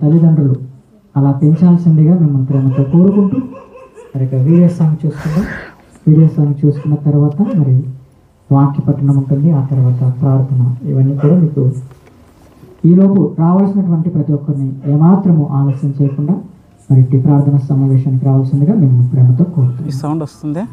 తల్లిదండ్రులు అలా పెంచాల్సిందిగా మిమ్మల్ని ప్రేమతో కోరుకుంటూ మరి వీడియో సాంగ్ చూసుకుందాం. వీడియో సాంగ్ చూసుకున్న తర్వాత మరి వాక్య పట్టణం ఉంటుంది, ఆ తర్వాత ప్రార్థన. ఇవన్నీ కూడా మీకు ఈలోపు రావాల్సినటువంటి ప్రతి ఒక్కరిని ఏమాత్రము ఆలస్యం చేయకుండా మరి ప్రార్థన సమావేశానికి రావాల్సిందిగా మేము ప్రేమతో కోరుతున్నాం. ఈ సౌండ్ వస్తుంది.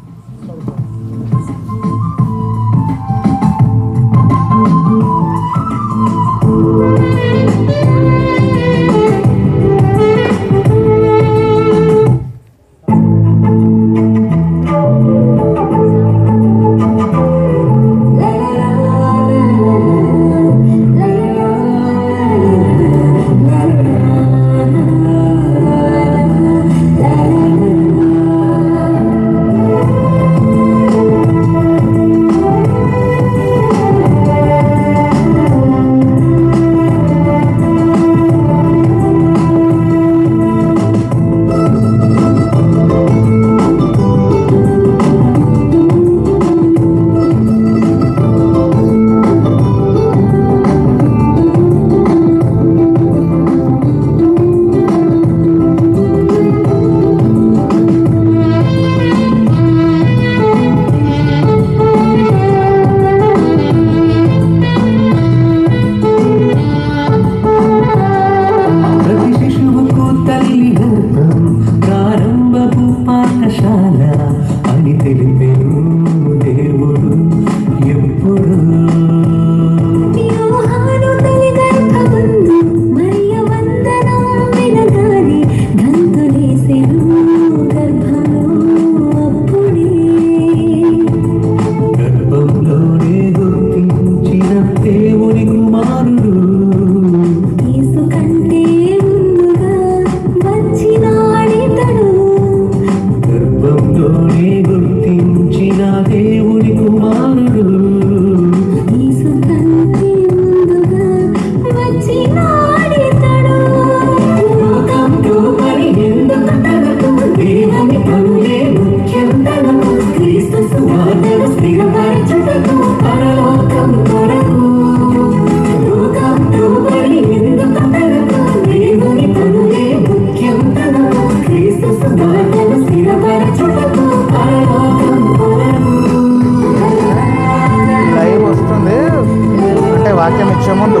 వాక్యం ఇచ్చే ముందు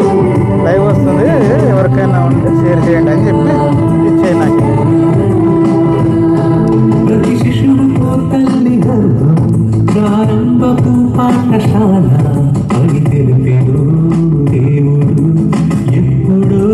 లైవ్ వస్తుంది, ఎవరికైనా ఉంటే షేర్ చేయండి అని చెప్పి ఇచ్చే నాకు. ప్రతి శిశువుకు తల్లి గర్భం ప్రారంభపు పాఠశాల అని తెలిపాడు దేవుడు ఎప్పుడో.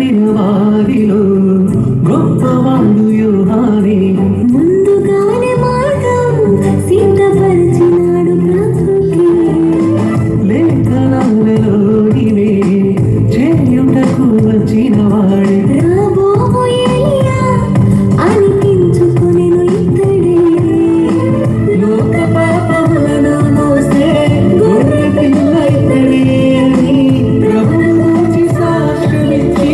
పుట్టిన వారిలో గొప్పవాడు యోహానే. ముందుగానే మార్గం సిద్ధపరిచినాడు ప్రభుకి. లేఖనాలలో నీవే చేయుటకు వచ్చిన వాడే. రాబోవు ఎలియా అనిపించుకొనెను ఇతడే. లోక పాపములను మోసే గొర్రె పిల్ల ఇతడే అని ప్రభువు గూర్చి సాక్ష్యమిచ్చి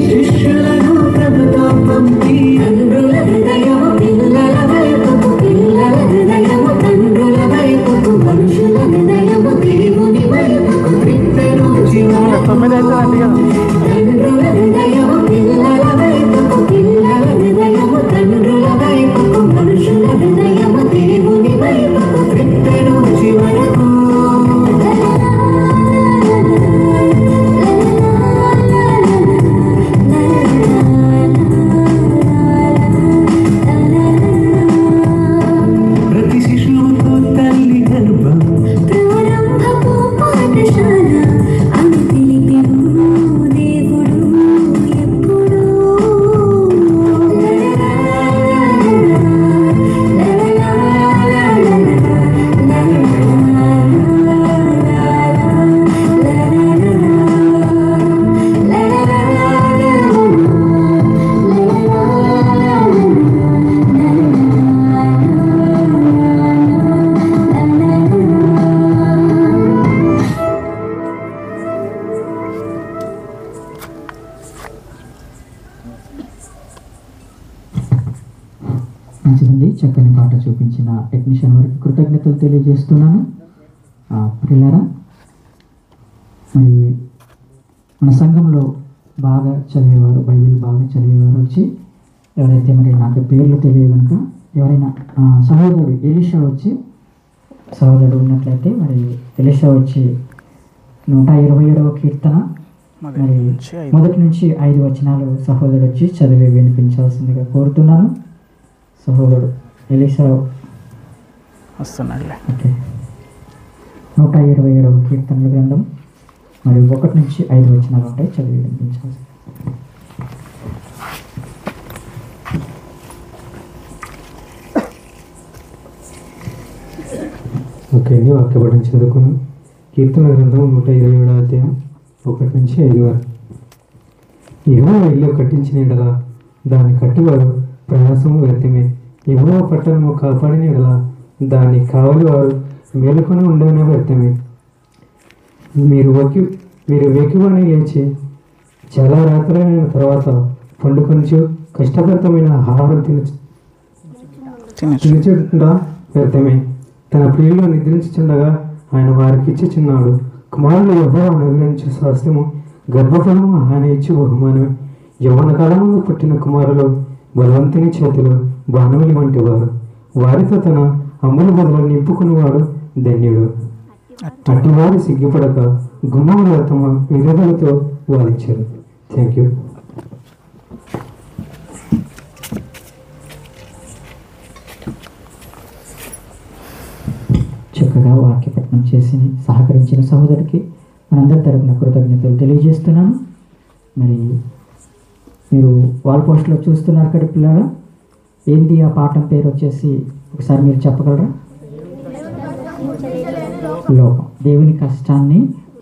శిష్యులను ప్రభుతో పంపి తండ్రుల హృదయము పిల్లల వైపుకు, పిల్లల హృదయము తండ్రుల వైపుకు, మనుషుల హృదయము దేవుని వైపుకు త్రిప్పెను చివరకు. 9 అవుతుందండి కదా. తండ్రుల హృదయము పిల్లల వైపుకు, పిల్లల హృదయము తండ్రుల వైపుకు, మనుషుల హృదయము దేవుని వైపుకు త్రిప్పెను చివరకు. ప్రతి శిశువుకు తల్లి గర్భం ప్రారంభపు పాఠశాల అని తెలిపెను దేవుడు ఎప్పుడూ. మంచిదండి, చక్కని పాట చూపించిన టెక్నీషియన్ వారికి కృతజ్ఞతలు తెలియజేస్తున్నాను. ప్రియులారా, మరి మన సంఘంలో బాగా చదివేవారు, బైబిల్ బాగా చదివేవారు వచ్చి ఎవరైతే మరి నాకు పేర్లు తెలియదు కనుక ఎవరైనా సహోదరుడు ఎలీషా వచ్చి సహోదరుడు ఉన్నట్లయితే మరి ఎలీషా వచ్చి 127వ కీర్తన మరి మొదటి నుంచి 5 వచనాలు సహోదరుడు వచ్చి చదివి వినిపించాల్సిందిగా కోరుతున్నాను. సహోదరుడు ఎలీషా వస్తున్నాడులే. ఓకే. 127వ కీర్తనల గ్రంథం మరి 1 నుంచి 5 వచనాలు ఉంటాయి, చదివి వినిపించాల్సింది. ఓకే అండి, వాక్యపఠం చదువుకున్నాం. కీర్తన గ్రంథం 127వ అధ్యాయం 1 నుంచి 5 వరకు. యెహోవా ఇల్లు కట్టించిన యెడల దాన్ని కట్టువారు ప్రయాసము వ్యర్థమే. యెహోవా పట్టణము కాపాడిన యెడల దాన్ని కావలి వారు మేలుకొని ఉండనే వ్యర్థమే. మీరు వెకివాని లేచి చాలా రాత్రైన తర్వాత పండుకొంచు కష్టభరితమైన ఆహారం తినచుండా వ్యర్థమే. తన ప్రియులు నిద్రించుచుండగా ఆయన వారికి ఇచ్చుచున్నాడు. కుమారులు యెహోవా అనుగ్రహించు స్వాస్థ్యము, గర్భఫలము ఆయన ఇచ్చి బహుమానమే. యవ్వన కాలంలో పుట్టిన కుమారులు బలవంతుని చేతిలో బాణములు వంటి వారు. వారితో తన అమ్ముల బదులు నింపుకునేవాడు ధన్యుడు. అట్టివారు సిగ్గుపడక గుమ్మముల తమ విరోధులతో వాదించారు. Thank you. చక్కగా వాక్యపట్నం చేసి సహకరించిన సహోదరికి మనందరి తరపున కృతజ్ఞతలు తెలియజేస్తున్నాను. మరి మీరు వాల్ పోస్ట్లో చూస్తున్నారు కదా పిల్లగా, ఏంది ఆ పాఠం పేరు వచ్చేసి ఒకసారి మీరు చెప్పగలరా? లోకం, దేవుని కష్టాన్ని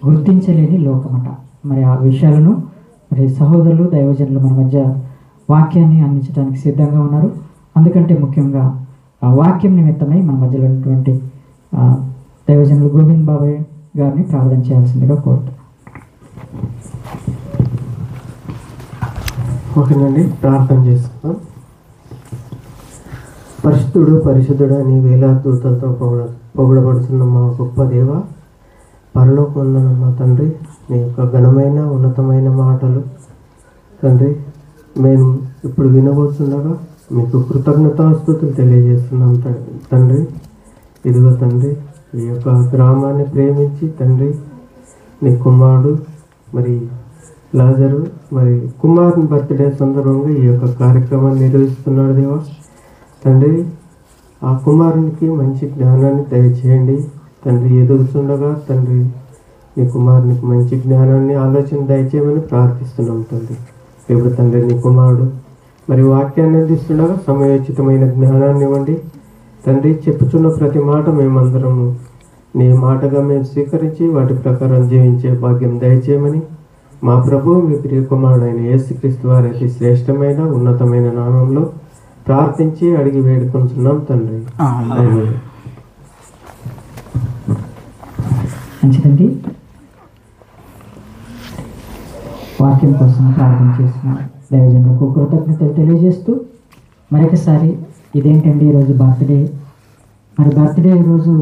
గుర్తించలేని లోకమట. మరి ఆ విషయాలను మరి సహోదరులు దైవజనులు మన మధ్య వాక్యాన్ని అందించడానికి సిద్ధంగా ఉన్నారు. అందుకంటే ముఖ్యంగా ఆ వాక్యం నిమిత్తమై మన మధ్యలో ఉన్నటువంటి దైవజనులు గోవింద్ బాబాయ్ గారిని ప్రార్థన చేయాల్సిందిగా కోరుతున్నాను. ఓకేనండి, ప్రార్థన చేసుకుందాం. పరిశుద్ధుడు పరిశుద్ధుడు అని వేలాది దూతలతో పొగడబడుతున్న మా గొప్ప దేవ, పరలోకమున్న మా తండ్రి, మీ యొక్క ఘనమైన ఉన్నతమైన మాటలు తండ్రి మేము ఇప్పుడు వినబోతుండగా మీకు కృతజ్ఞతాస్తుతులు తెలియజేస్తున్నాం తండ్రి. ఇదిగో తండ్రి, ఈ యొక్క గ్రామాన్ని ప్రేమించి తండ్రి నీ కుమారుడు మరి లాజరు మరి కుమారుని బర్త్డే సందర్భంగా ఈ యొక్క కార్యక్రమాన్ని నిర్వహిస్తున్నాడు దేవా. తండ్రి, ఆ కుమారునికి మంచి జ్ఞానాన్ని దయచేయండి తండ్రి. ఎదుగుతుండగా తండ్రి నీ కుమారునికి మంచి జ్ఞానాన్ని ఆలోచన దయచేయమని ప్రార్థిస్తున్నాం తండ్రి. ఇప్పుడు తండ్రి నీ కుమారుడు మరి వాక్యాన్ని అందిస్తుండగా సమయోచితమైన జ్ఞానాన్ని ఇవ్వండి తండ్రి. చెప్పుచున్న ప్రతి మాట మేమందరము నీ మాటగా మేము స్వీకరించి వాటి ప్రకారం జీవించే భాగ్యం దయచేయమని మా ప్రభు మీ ప్రియ కుమారుడైన యేసుక్రీస్తు వారి అతి శ్రేష్టమైన ఉన్నతమైన నామంలో ప్రార్థించి అడిగి వేడుకొంటున్నాం తండ్రి. ఆమేన్. మంచిదండి. వాక్యం కోసం ప్రార్థన చేసిన దైవజనులకు కృతజ్ఞతలు తెలియజేస్తూ మరొకసారి ఇదేంటండి ఈరోజు బర్త్డే, మరి బర్త్డే రోజు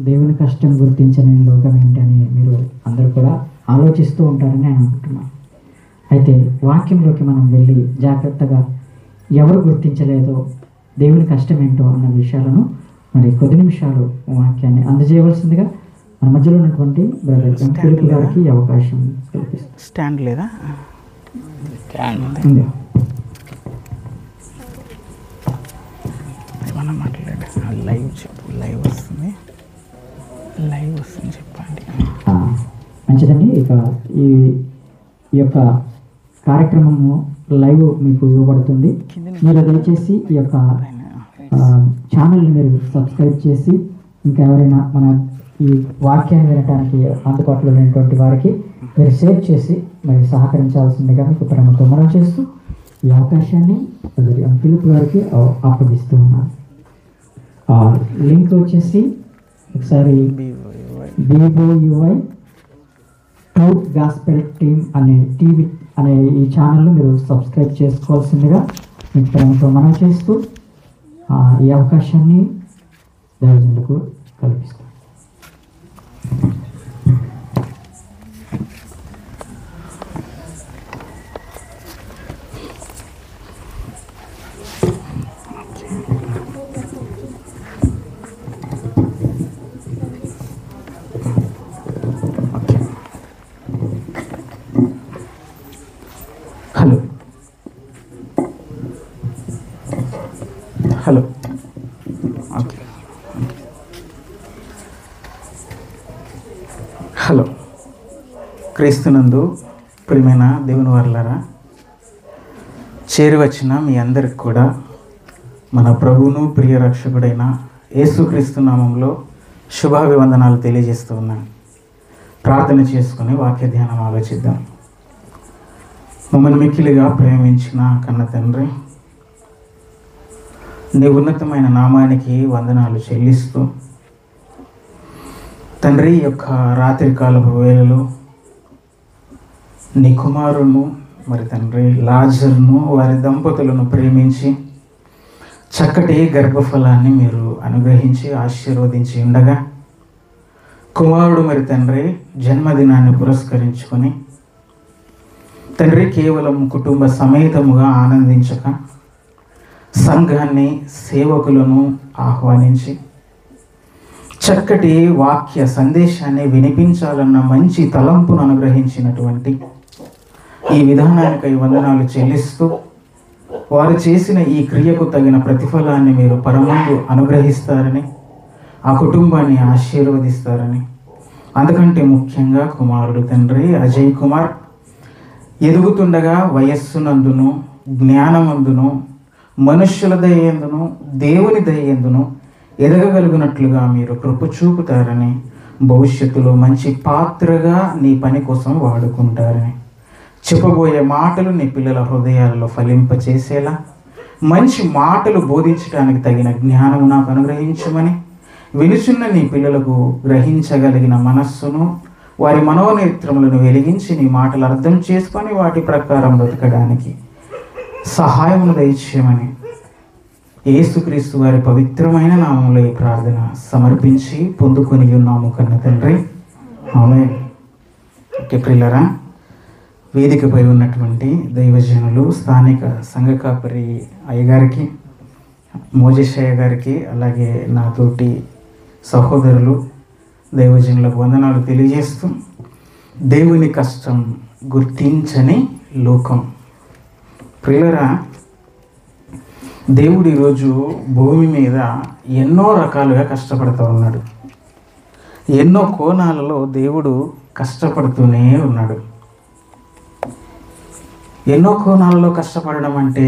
దేవుని కష్టం గుర్తించని లోకం ఏంటని మీరు అందరూ కూడా ఆలోచిస్తూ ఉంటారని నేను అనుకుంటున్నాను. అయితే వాక్యంలోకి మనం వెళ్ళి జాగ్రత్తగా ఎవరు గుర్తించలేదో దేవుని కష్టం ఏంటో అన్న విషయాలను మరి కొద్ది నిమిషాలు వాక్యాన్ని అందజేయవలసిందిగా మన మధ్యలో ఉన్నటువంటి బ్రదర్ ఫిలిప్ గారికి అవకాశం కల్పిస్తాం. స్టాండ్ లేదా? ఉంది. మనం మాట్లాడే లైవ్ చెప్పు. లైవ్ వస్తుంది చెప్పండి. మంచిదండి. ఇక ఈ యొక్క కార్యక్రమము లైవ్ మీకు ఇవ్వబడుతుంది. మీరు దయచేసి ఈ యొక్క ఛానల్ని మీరు సబ్స్క్రైబ్ చేసి ఇంకా ఎవరైనా మన ఈ వాక్యాన్ని వినడానికి అందుబాటులో లేనటువంటి వారికి మీరు షేర్ చేసి మరి సహకరించాల్సిందిగా మీకు ప్రేమతో మనం చేస్తూ ఈ అవకాశాన్ని ఫిలిప్ గారికి అప్పగిస్తూ ఉన్నాను. లింక్ వచ్చేసి ఒకసారి BOUI టూర్ గాస్పెల్ టీమ్ అనే టీవీ అనే ఈ ఛానల్ను మీరు సబ్స్క్రైబ్ చేసుకోవాల్సిందిగా మీకు ప్రేమతో మనం చేస్తూ ఈ అవకాశాన్ని దైవజనులకు కల్పిస్తాం. Hello okay. హలో. క్రీస్తునందు ప్రియమైన దేవుని వారలారా, చేరి వచ్చిన మీ అందరికి కూడా మన ప్రభువును ప్రియ రక్షకుడైన యేసుక్రీస్తు నామంలో శుభాభివందనాలు తెలియజేస్తూ ఉన్నాను. ప్రార్థన చేసుకుని వాక్య ధ్యానం ఆలోచిద్దాం. మమ్మల్ని మిక్కిలిగా ప్రేమించిన కన్న తండ్రి, నీ ఉన్నతమైన నామానికి వందనాలు చెల్లిస్తూ తండ్రి, యొక్క రాత్రికాలపు వేళలో నీ కుమారును మరి తండ్రి లాజరును వారి దంపతులను ప్రేమించి చక్కటి గర్భఫలాన్ని మీరు అనుగ్రహించి ఆశీర్వదించి ఉండగా, కుమారుడు మరి తండ్రి జన్మదినాన్ని పురస్కరించుకొని తండ్రి కేవలం కుటుంబ సమేతముగా ఆనందించక సంఘాన్ని సేవకులను ఆహ్వానించి చక్కటి వాక్య సందేశాన్ని వినిపించాలన్న మంచి తలంపును అనుగ్రహించినటువంటి ఈ విధానానికై వందనాలు చెల్లిస్తూ వారు చేసిన ఈ క్రియకు తగిన ప్రతిఫలాన్ని మీరు పరమందు అనుగ్రహిస్తారని, ఆ కుటుంబాన్ని ఆశీర్వదిస్తారని, అందుకంటే ముఖ్యంగా కుమారుడు తండ్రి అజయ్ కుమార్ ఎదుగుతుండగా వయస్సునందును జ్ఞానమందును మనుష్యుల దయందును దేవుని దయందును ఎదగగలిగినట్లుగా మీరు కృప చూపుతారని, భవిష్యత్తులో మంచి పాత్రగా నీ పని కోసం వాడుకుంటారని, చెప్పబోయే మాటలు నీ పిల్లల హృదయాల్లో ఫలింపచేసేలా మంచి మాటలు బోధించడానికి తగిన జ్ఞానము నాకు అనుగ్రహించమని, వినుచున్న నీ పిల్లలకు గ్రహించగలిగిన మనస్సును వారి మనోనేత్రములను వెలిగించి నీ మాటలు అర్థం చేసుకొని వాటి ప్రకారం బ్రతకడానికి సహాయమును దయచేయమని యేసుక్రీస్తు వారి పవిత్రమైన నామంలో ఈ ప్రార్థన సమర్పించి పొందుకొని ఉన్నాము కన్న తండ్రి. ఆమేన్. ఓకే ప్రియులారా, వేదికపై ఉన్నటువంటి దైవజనులు, స్థానిక సంఘ కాపరి అయ్యగారికి, మోజేశయ్య గారికి, అలాగే నాతోటి సహోదరులు దైవజనులకు వందనాలు తెలియజేస్తూ, దేవుని కష్టం గుర్తించని లోకం. ప్రియులారా, దేవుడు ఈరోజు భూమి మీద ఎన్నో రకాలుగా కష్టపడుతూ ఉన్నాడు. ఎన్నో కోణాలలో దేవుడు కష్టపడుతూనే ఉన్నాడు. ఎన్నో కోణాలలో కష్టపడడం అంటే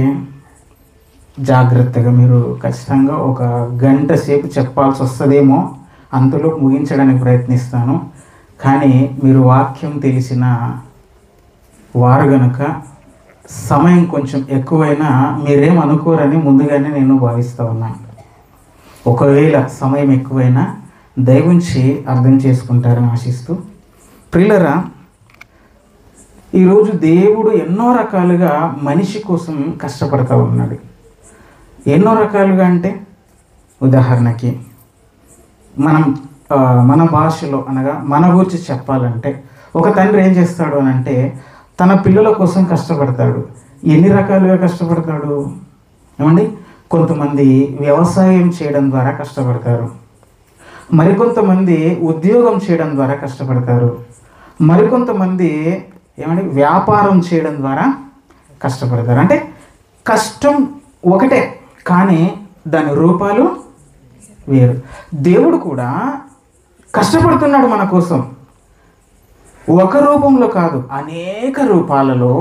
జాగ్రత్తగా మీరు ఖచ్చితంగా ఒక గంట సేపు చెప్పాల్సి వస్తుందేమో, అంతలో ముగించడానికి ప్రయత్నిస్తాను. కానీ మీరు వాక్యం తెలిసిన వారు గనుక సమయం కొంచెం ఎక్కువైనా మీరేమనుకోరని ముందుగానే నేను భావిస్తూ ఉన్నాను. ఒకవేళ సమయం ఎక్కువైనా దయవుంచి అర్థం చేసుకుంటారని ఆశిస్తూ, ప్రియులరా, ఈరోజు దేవుడు ఎన్నో రకాలుగా మనిషి కోసం కష్టపడుతూ ఉన్నాడు. ఎన్నో రకాలుగా అంటే ఉదాహరణకి మన భాషలో అనగా మన గురించి చెప్పాలంటే ఒక తండ్రి ఏం చేస్తాడు అని అంటే తన పిల్లల కోసం కష్టపడతాడు. ఎన్ని రకాలుగా కష్టపడతాడు ఏమండి? కొంతమంది వ్యవసాయం చేయడం ద్వారా కష్టపడతారు, మరికొంతమంది ఉద్యోగం చేయడం ద్వారా కష్టపడతారు, మరికొంతమంది ఏమంటే వ్యాపారం చేయడం ద్వారా కష్టపడతారు. అంటే కష్టం ఒకటే కానీ దాని రూపాలు వేరు. దేవుడు కూడా కష్టపడుతున్నాడు మన కోసం. ఒక రూపంలో కాదు, అనేక రూపాలలో,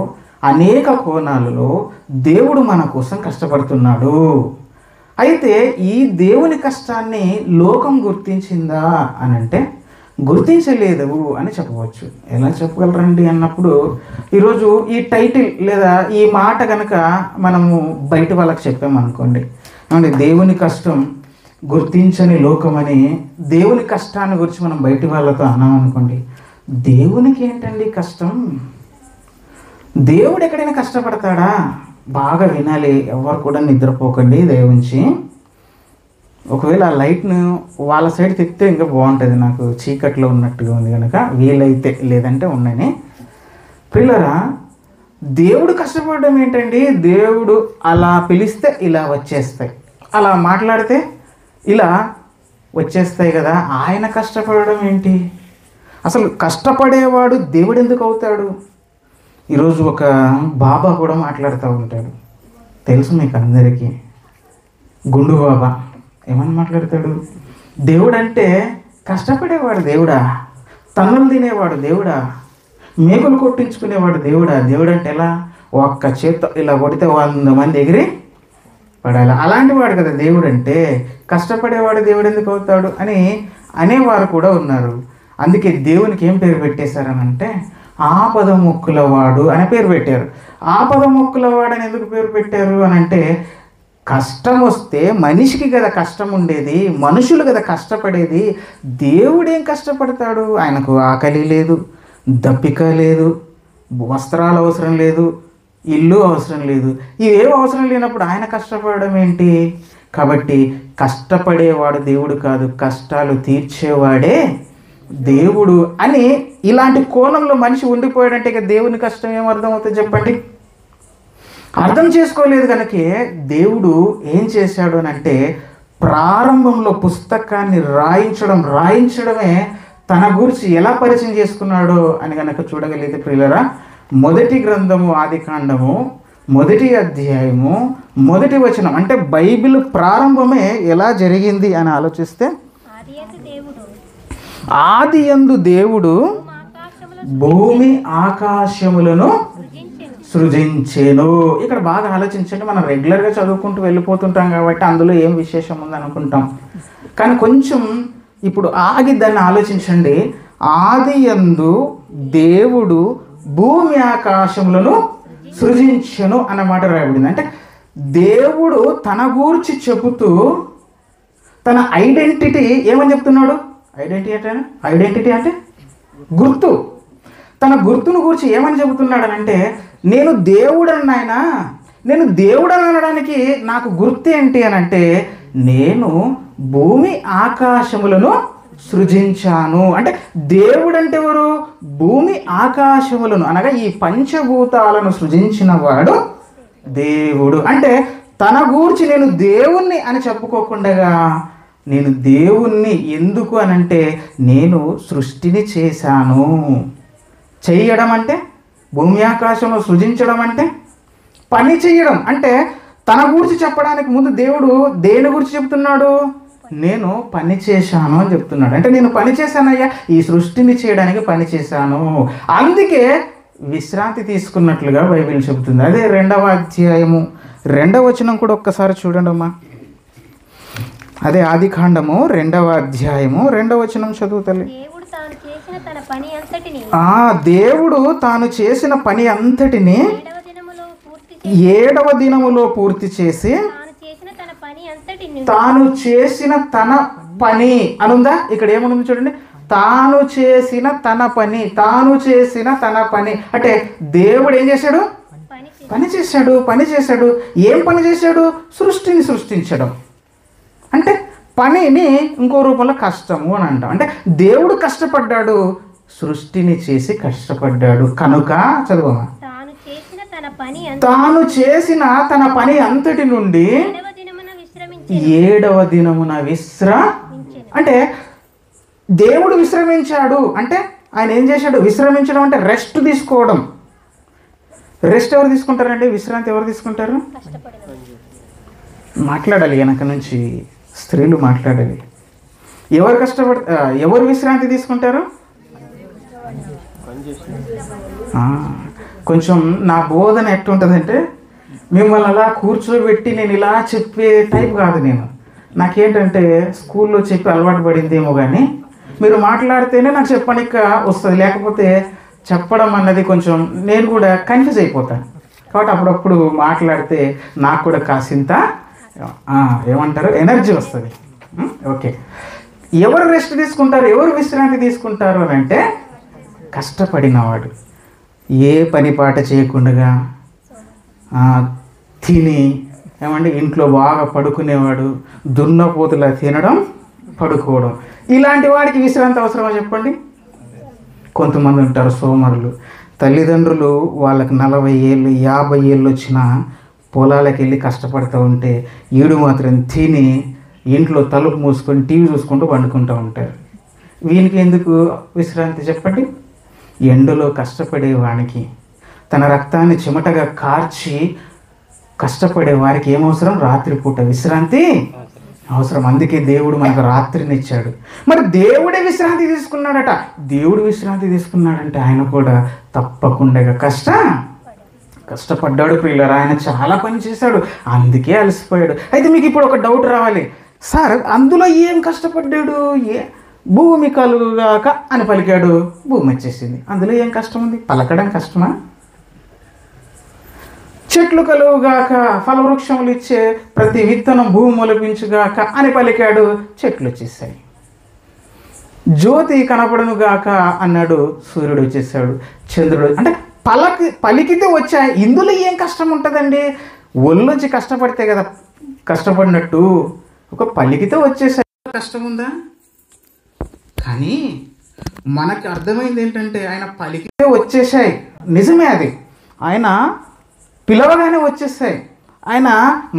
అనేక కోణాలలో దేవుడు మన కోసం కష్టపడుతున్నాడు. అయితే ఈ దేవుని కష్టాన్ని లోకం గుర్తించిందా అని అంటే గుర్తించలేదు అని చెప్పవచ్చు. ఎలా చెప్పగలరండి అన్నప్పుడు, ఈరోజు ఈ టైటిల్ లేదా ఈ మాట కనుక మనము బయట వాళ్ళకి చెప్పామనుకోండి, అంటే దేవుని కష్టం గుర్తించని లోకమని దేవుని కష్టాన్ని గురించి మనం బయట వాళ్ళతో అన్నామనుకోండి, దేవునికి ఏంటండి కష్టం? దేవుడు ఎక్కడైనా కష్టపడతాడా? బాగా వినాలి, ఎవరు కూడా నిద్రపోకండి దయవుంచి. ఒకవేళ ఆ లైట్ను వాళ్ళ సైడ్ తిప్పితే ఇంకా బాగుంటుంది, నాకు చీకట్లో ఉన్నట్టుగా ఉంది కనుక వీలైతే, లేదంటే ఉండని. ప్రియులరా, దేవుడు కష్టపడడం ఏంటండి? దేవుడు అలా పిలిస్తే ఇలా వచ్చేస్తాయి, అలా మాట్లాడితే ఇలా వచ్చేస్తాయి కదా. ఆయన కష్టపడడం ఏంటి? అసలు కష్టపడేవాడు దేవుడు ఎందుకు అవుతాడు? ఈరోజు ఒక బాబా కూడా మాట్లాడుతూ ఉంటాడు, తెలుసు మీకు అందరికీ, గుండు బాబా. ఏమని మాట్లాడతాడు? దేవుడు అంటే కష్టపడేవాడు దేవుడా, తన్నులు తినేవాడు దేవుడా, మేకులు కొట్టించుకునేవాడు దేవుడా. దేవుడు అంటే ఎలా? ఒక్క చేత్తో ఇలా కొడితే 100 మంది ఎగిరి పడాలి, అలాంటి వాడు కదా దేవుడు అంటే. కష్టపడేవాడు దేవుడు ఎందుకు అవుతాడు అని అనేవారు కూడా ఉన్నారు. అందుకే దేవునికి ఏం పేరు పెట్టేశారనంటే ఆపదముక్కులవాడు అనే పేరు పెట్టారు. ఆపదముక్కులవాడు అని ఎందుకు పేరు పెట్టారు అని అంటే, కష్టం వస్తే మనిషికి కదా కష్టం ఉండేది, మనుషులు కదా కష్టపడేది. దేవుడేం కష్టపడతాడు? ఆయనకు ఆకలి లేదు, దప్పిక లేదు, వస్త్రాలు అవసరం లేదు, ఇల్లు అవసరం లేదు. ఇవేం అవసరం లేనప్పుడు ఆయన కష్టపడడం ఏంటి? కాబట్టి కష్టపడేవాడు దేవుడు కాదు, కష్టాలు తీర్చేవాడే దేవుడు అని ఇలాంటి కోణంలో మనిషి ఉండిపోయాడంటే ఇక దేవుని కష్టం ఏం అర్థం అవుతుంది చెప్పండి? అర్థం చేసుకోలేదు కనుకే దేవుడు ఏం చేశాడు అని అంటే, ప్రారంభంలో పుస్తకాన్ని రాయించడమే తన గురించి ఎలా పరిచయం చేసుకున్నాడో అని కనుక చూడగలిగితే ప్రియులరా, మొదటి గ్రంథము ఆదికాండము 1వ అధ్యాయము 1వ వచనం, అంటే బైబిల్ ప్రారంభమే ఎలా జరిగింది అని ఆలోచిస్తే, ఆదియందు దేవుడు భూమి ఆకాశములను సృజించెను. ఇక్కడ బాగా ఆలోచించండి. మనం రెగ్యులర్గా చదువుకుంటూ వెళ్ళిపోతుంటాం కాబట్టి అందులో ఏం విశేషం ఉంది అనుకుంటాం, కానీ కొంచెం ఇప్పుడు ఆగి దాన్ని ఆలోచించండి. ఆదియందు దేవుడు భూమి ఆకాశములను సృజించెను అన్నమాట రాయబడింది. అంటే దేవుడు తన గూర్చి చెబుతూ తన ఐడెంటిటీ ఏమని చెప్తున్నాడు? ఐడెంటిటీ అంటే గుర్తు. తన గుర్తును గురించి ఏమని చెబుతున్నాడు అంటే, నేను దేవుడని నాయన, నేను దేవుడని అనడానికి నాకు గుర్తు ఏంటి అని అంటే, నేను భూమి ఆకాశములను సృజించాను. అంటే దేవుడు అంటే ఎవరు? భూమి ఆకాశములను అనగా ఈ పంచభూతాలను సృజించిన వాడు దేవుడు. అంటే తన గూర్చి నేను దేవుణ్ణి అని చెప్పుకోకుండా, నేను దేవుణ్ణి ఎందుకు అనంటే, నేను సృష్టిని చేశాను. చేయడం అంటే, భూమి ఆకాశంలో సృజించడం అంటే పని చేయడం. అంటే తన గురించి చెప్పడానికి ముందు దేవుడు దేని గురించి చెప్తున్నాడు? నేను పని చేశాను అని చెప్తున్నాడు. అంటే నేను పని చేశానయ్యా, ఈ సృష్టిని చేయడానికి పని చేశాను. అందుకే విశ్రాంతి తీసుకున్నట్లుగా బైబిల్ చెబుతుంది. అదే 2వ అధ్యాయము 2వ వచనం కూడా ఒక్కసారి చూడండి అమ్మా. అదే ఆదికాండము 2వ అధ్యాయము 2వ వచనం చదువు తల్లి. దేవుడు తాను చేసిన తన పని అంతటిని దేవుడు తాను చేసిన పని అంతటిని 7వ దినములో పూర్తి చేసి తాను చేసిన తన పని అనుందా? ఇక్కడ ఏమనుంది చూడండి, తాను చేసిన తన పని, తాను చేసిన తన పని. అంటే దేవుడు ఏం చేశాడు? పని చేశాడు. ఏం పని చేశాడు? సృష్టిని సృష్టించడం. అంటే పనిని ఇంకో రూపంలో కష్టము అని అంటాం. అంటే దేవుడు కష్టపడ్డాడు, సృష్టిని చేసి కష్టపడ్డాడు. కనుక చదువమ్మా, తాను చేసిన తన పని అంతటి నుండి 7వ దినమున అంటే దేవుడు విశ్రమించాడు. అంటే ఆయన ఏం చేశాడు? విశ్రమించడం అంటే రెస్ట్ తీసుకోవడం. రెస్ట్ ఎవరు తీసుకుంటారండి? విశ్రాంతి ఎవరు తీసుకుంటారు? మాట్లాడాలి, వెనక నుంచి స్త్రీలు మాట్లాడాలి. ఎవరు విశ్రాంతి తీసుకుంటారు? కొంచెం నా బోధన ఎట్టుంటుందంటే, మిమ్మల్ని అలా కూర్చోబెట్టి నేను ఇలా చెప్పే టైప్ కాదు. నాకేంటంటే స్కూల్లో చెప్పి అలవాటు పడిందేమో కానీ మీరు మాట్లాడితేనే నాకు చెప్పడానికి వస్తుంది, లేకపోతే చెప్పడం అన్నది కొంచెం నేను కూడా కన్ఫ్యూజ్ అయిపోతాను. కాబట్టి అప్పుడప్పుడు మాట్లాడితే నాకు కూడా కాసింత ఏమంటారు ఎనర్జీ వస్తుంది. ఓకే, ఎవరు రెస్ట్ తీసుకుంటారు, ఎవరు విశ్రాంతి తీసుకుంటారు అని అంటే కష్టపడినవాడు, ఏ పని పాట చేయకుండా తిని ఏమంటే ఇంట్లో బాగా పడుకునేవాడు, దున్నపోతులా తినడం పడుకోవడం, ఇలాంటి వాడికి విశ్రాంతి అవసరమా చెప్పండి? కొంతమంది ఉంటారు సోమరులు, తల్లిదండ్రులు వాళ్ళకి 40 ఏళ్ళు 50 ఏళ్ళు వచ్చినా పొలాలకు వెళ్ళి కష్టపడుతూ ఉంటే ఈడు మాత్రం తిని ఇంట్లో తలుపు మూసుకొని టీవీ చూసుకుంటూ పండుకుంటూ ఉంటారు. వీనికి ఎందుకు విశ్రాంతి చెప్పండి? ఎండలో కష్టపడే వానికి, తన రక్తాన్ని చెమటగా కార్చి కష్టపడే వారికి ఏమవసరం? రాత్రిపూట విశ్రాంతి అవసరం. అందుకే దేవుడు మనకు రాత్రిని ఇచ్చాడు. మరి దేవుడే విశ్రాంతి తీసుకున్నాడట. దేవుడు విశ్రాంతి తీసుకున్నాడంటే ఆయన కూడా తప్పకుండా కష్టపడ్డాడు ప్రియులారా. ఆయన చాలా పని చేశాడు, అందుకే అలసిపోయాడు. అయితే మీకు ఇప్పుడు ఒక డౌట్ రావాలి, సార్ అందులో ఏం కష్టపడ్డాడు? భూమి కలుగాక అని పలికాడు, భూమి వచ్చేసింది. అందులో ఏం కష్టం ఉంది? పలకడం కష్టమా? చెట్లు కలుగుగాక, ఫలవృక్షములు ఇచ్చే ప్రతి విత్తనం భూమి మొలిపించుగాక అని పలికాడు, చెట్లు వచ్చేసాయి. జ్యోతి కనపడనుగాక అన్నాడు, సూర్యుడు వచ్చేసాడు, చంద్రుడు. అంటే పలికితే వచ్చాయి. ఇందులో ఏం కష్టం ఉంటుందండి? ఒళ్ళొంచి కష్టపడితే కదా కష్టపడినట్టు. ఒక పలికితే వచ్చేసాయి, కష్టం ఉందా? కానీ మనకు అర్థమైంది ఏంటంటే ఆయన పలికితే వచ్చేసాయి, నిజమే అది. ఆయన పిలవగానే వచ్చేసాయి, ఆయన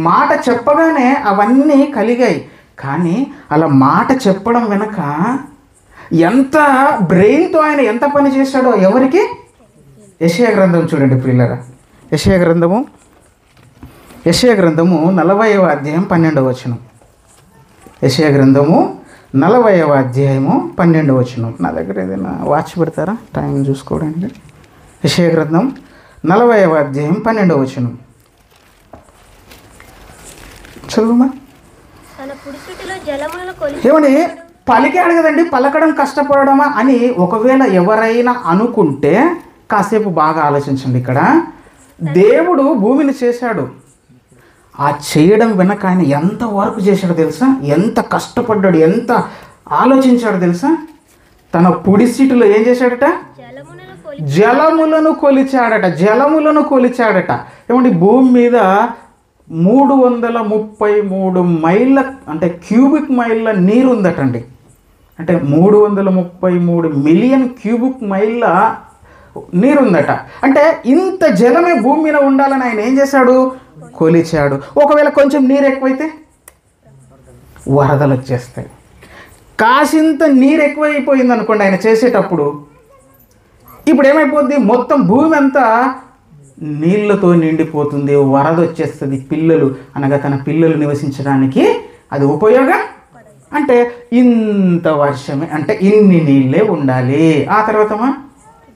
మాట చెప్పగానే అవన్నీ కలిగాయి. కానీ అలా మాట చెప్పడం వెనక ఎంత బ్రెయిన్తో ఆయన ఎంత పని చేశాడో ఎవరికి? యెషయా గ్రంథం చూడండి ప్రియులారా. యెషయా గ్రంథము 40వ అధ్యాయం 12వ వచనం. యెషయా గ్రంథము 40వ అధ్యాయము 12వ వచనం. నా దగ్గర ఏదైనా వాచ్ పెడతారా టైం చూసుకోవడానికి? యెషయా గ్రంథం 40వ అధ్యాయం 12వ వచనం చదువుమా. ఏమని పలికాడు కదండి, పలకడం కష్టపడమా అని ఒకవేళ ఎవరైనా అనుకుంటే కాసేపు బాగా ఆలోచించండి. ఇక్కడ దేవుడు భూమిని చేశాడు, ఆ చేయడం వెనక ఆయన ఎంత వర్క్ చేశాడో తెలుసా? ఎంత కష్టపడ్డాడు, ఎంత ఆలోచించాడు తెలుసా? తన పుడి సీటులో ఏం చేశాడట? జలములను కొలిచాడట. ఏమంటే భూమి మీద 333 మైళ్ళ అంటే క్యూబిక్ మైళ్ళ నీరు ఉందటండి. అంటే 333 మిలియన్ క్యూబిక్ మైళ్ళ నీరు ఉందట. అంటే ఇంత జలమే భూమి మీద ఉండాలని ఆయన ఏం చేశాడు? కొలిచాడు. ఒకవేళ కొంచెం నీరు ఎక్కువైతే వరదలు వచ్చేస్తాయి. కాసింత నీరు ఎక్కువైపోయింది అనుకోండి ఆయన చేసేటప్పుడు, ఇప్పుడు ఏమైపోద్ది? మొత్తం భూమి అంతా నీళ్లతో నిండిపోతుంది, వరద వచ్చేస్తుంది. పిల్లలు అనగా తన పిల్లలు నివసించడానికి అది ఉపయోగం. అంటే ఇంత వర్షమే అంటే ఇన్ని నీళ్ళే ఉండాలి. ఆ తర్వాతమా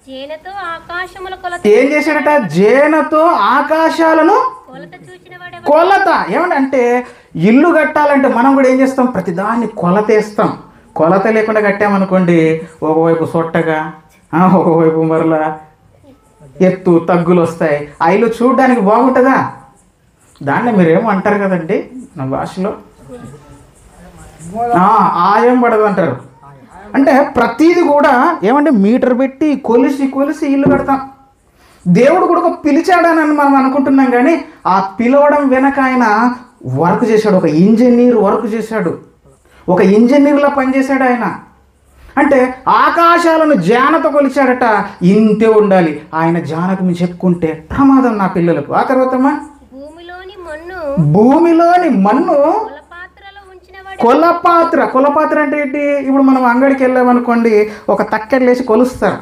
జేనతో ఆకాశముల కొలత ఏం చేశాడట? జేనతో ఆకాశాలను కొలత చూచిన వాడెవడు? కొలత. ఏమంటే ఇల్లు కట్టాలంటే మనం కూడా ఏం చేస్తాం? ప్రతిదాన్ని కొలతేస్తాం. కొలత లేకుండా కట్టామనుకోండి, ఒకవైపు సొట్టగా, ఒకవైపు మరలా ఎత్తు తగ్గులు వస్తాయి. ఆ ఇల్లు చూడడానికి బాగుంటుందా? దాన్ని మీరేమో అంటారు కదండి నా భాషలో, ఆయం పడదు అంటారు. అంటే ప్రతిది కూడా ఏమంటే మీటర్ పెట్టి కొలిసి కొలిసి ఇల్లు కడతాం. దేవుడు కూడా ఒక పిలిచాడని మనం అనుకుంటున్నాం, కానీ ఆ పిలవడం వెనక ఆయన వర్క్ చేశాడు. ఒక ఇంజనీర్ వర్క్ చేశాడు, ఒక ఇంజనీర్లా పనిచేశాడు ఆయన. అంటే ఆకాశాలను జానతో కొలిచాడట. ఇంతే ఉండాలి. ఆయన జానకు మీరు చెప్పుకుంటే ప్రమాదం నా పిల్లలకు. ఆ తర్వాతమ్మా భూమిలోని మన్ను కొలపాత్రలో ఉంచిన వాడు కొలపాత్ర అంటే ఏంటి? ఇప్పుడు మనం అంగడికి వెళ్ళామనుకోండి, ఒక తక్కెడలేసి కొలుస్తారు.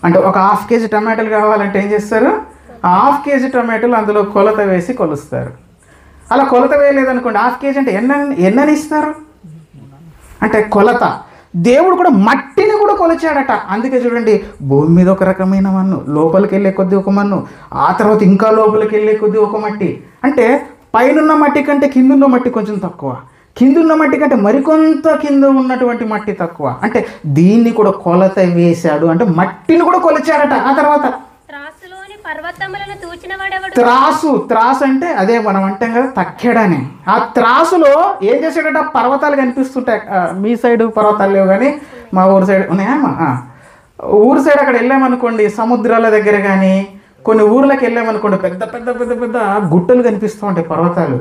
అంటే ఒక 1/2 కేజీ టమాటాలు కావాలంటే ఏం చేస్తారు? 1/2 కేజీ టమాటాలు అందులో కొలత వేసి కొలుస్తారు. అలా కొలత వేయలేదనుకోండి, 1/2 కేజీ అంటే ఎన్నని ఇస్తారు? అంటే కొలత. దేవుడు కూడా మట్టిని కూడా కొలిచాడట. అందుకే చూడండి, భూమి మీద ఒక రకమైన మన్ను, లోపలికి వెళ్ళే కొద్దీ ఒక మన్ను, ఆ తర్వాత ఇంకా లోపలికి వెళ్ళే కొద్దీ ఒక మట్టి. అంటే పైనున్న మట్టి కంటే కిందున్న మట్టి కొంచెం తక్కువ, కిందున్న మట్టి కంటే మరికొంత కింద ఉన్నటువంటి మట్టి తక్కువ. అంటే దీన్ని కూడా కొలత వేశాడు, అంటే మట్టిని కూడా కొలిచాడట. ఆ తర్వాత త్రాసులోని పర్వతములను తూచిన వాడెవడు? త్రాసు అంటే అదే మనం అంటాం కదా తక్కెడని. ఆ త్రాసులో ఏం చేశాడట? పర్వతాలు కనిపిస్తుంటాయి. మీ సైడ్ పర్వతాలు లేవు, కానీ మా ఊరు సైడ్ ఉన్నాయా? ఊరు సైడ్ అక్కడ వెళ్ళామనుకోండి, సముద్రాల దగ్గర కానీ కొన్ని ఊర్లకు వెళ్ళామనుకోండి, పెద్ద పెద్ద పెద్ద పెద్ద గుట్టలు కనిపిస్తూ ఉంటాయి, పర్వతాలు.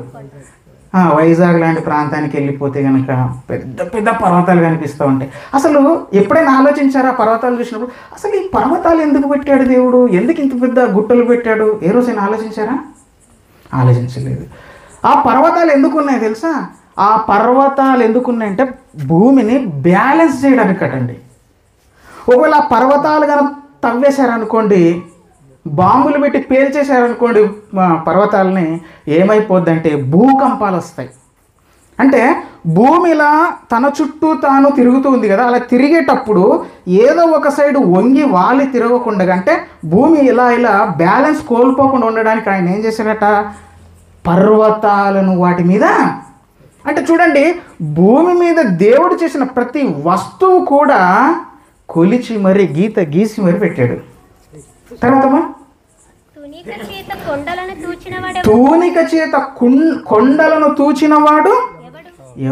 వైజాగ్ లాంటి ప్రాంతానికి వెళ్ళిపోతే కనుక పెద్ద పెద్ద పర్వతాలు కనిపిస్తూ ఉంటాయి. అసలు ఎప్పుడైనా ఆలోచించారా పర్వతాలు చూసినప్పుడు? అసలు ఈ పర్వతాలు ఎందుకు పెట్టాడు దేవుడు? ఎందుకు ఇంత పెద్ద గుట్టలు పెట్టాడు? ఏ రోజైనా ఆలోచించారా? ఆలోచించలేదు. ఆ పర్వతాలు ఎందుకు ఉన్నాయి తెలుసా? ఆ పర్వతాలు ఎందుకున్నాయంటే భూమిని బ్యాలెన్స్ చేయడానికి కట్టండి. ఒకవేళ ఆ పర్వతాలు కనుక తవ్వేశారనుకోండి, బాంబులు పెట్టి పేల్చేశారనుకోండి పర్వతాలని, ఏమైపోద్దంటే భూకంపాలు వస్తాయి. అంటే భూమిలా తన చుట్టూ తాను తిరుగుతూ ఉంది కదా, అలా తిరిగేటప్పుడు ఏదో ఒక సైడ్ వంగి వాలి తిరగకుండా, అంటే భూమి ఇలా బ్యాలెన్స్ కోల్పోకుండా ఉండడానికి ఆయన ఏం చేశాడట? పర్వతాలను వాటి మీద, అంటే చూడండి, భూమి మీద దేవుడు చేసిన ప్రతి వస్తువు కూడా కొలిచి మరి గీత గీసి మరి పెట్టాడు. తర్వాత తూనిక చేత కొండలను తూచిన వాడెవడు? తూనిక చేత కొండలను తూచినవాడు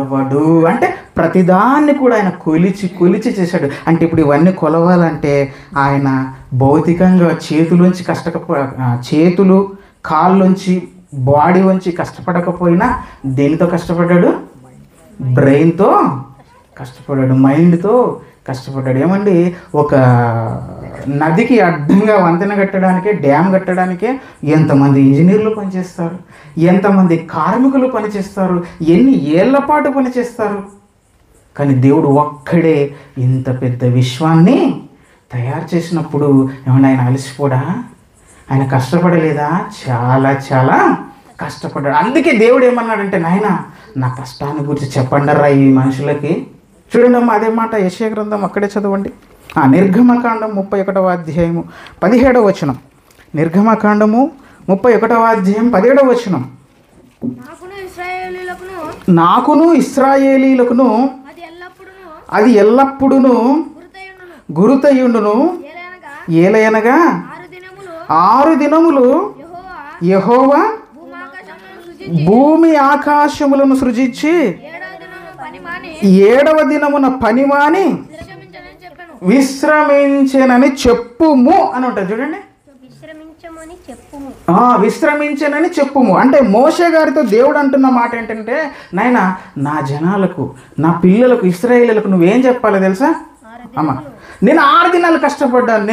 ఎవడు? అంటే ప్రతిదాన్ని కూడా ఆయన కొలిచి కొలిచి చేశాడు. అంటే ఇప్పుడు ఇవన్నీ కొలవాలంటే ఆయన భౌతికంగా చేతులు కాళ్ళుంచి బాడీ వంచి కష్టపడకపోయినా దేనితో కష్టపడ్డాడు? బ్రెయిన్తో కష్టపడ్డాడు, మైండ్తో కష్టపడ్డాడు. ఏమండి, ఒక నదికి అడ్డంగా వంతెన కట్టడానికే, డ్యామ్ కట్టడానికే ఎంతమంది ఇంజనీర్లు పనిచేస్తారు, ఎంతమంది కార్మికులు పనిచేస్తారు, ఎన్ని ఏళ్ల పాటు పనిచేస్తారు. కానీ దేవుడు ఒక్కడే ఇంత పెద్ద విశ్వాన్ని తయారు చేసినప్పుడు ఏమన్నా ఆయన అలసిపోడా? ఆయన కష్టపడలేదా? చాలా చాలా కష్టపడ్డాడు. అందుకే దేవుడు ఏమన్నాడంటే, నాయనా నా కష్టాన్ని గురించి చెప్పండరా ఈ మనుషులకి. చూడండి అమ్మ, అదే మాట యెషయా గ్రంథం అక్కడే చదవండి. నిర్గమకాండం 31వ అధ్యాయము 17వ వచనం. నిర్గమకాండము 31వ అధ్యాయం 17వ వచనం. నాకును ఇశ్రాయేలీలకును అది ఎల్లప్పుడూ గురుతయుండును. ఏలయనగా 6 దినములు యెహోవా భూమి ఆకాశములను సృజించి 7వ దినమున పనిమాని విశ్రమించెనని చెప్పుము అని ఉంటుంది. చూడండి, విశ్రమించనని చెప్పుము. అంటే మోషే గారితో దేవుడు అంటున్న మాట ఏంటంటే, నాయనా నా జనాలకు, నా పిల్లలకు, ఇశ్రాయేలులకు నువ్వేం చెప్పాలో తెలుసా? అమ్మ, నేను 6 దినాలు కష్టపడ్డాను,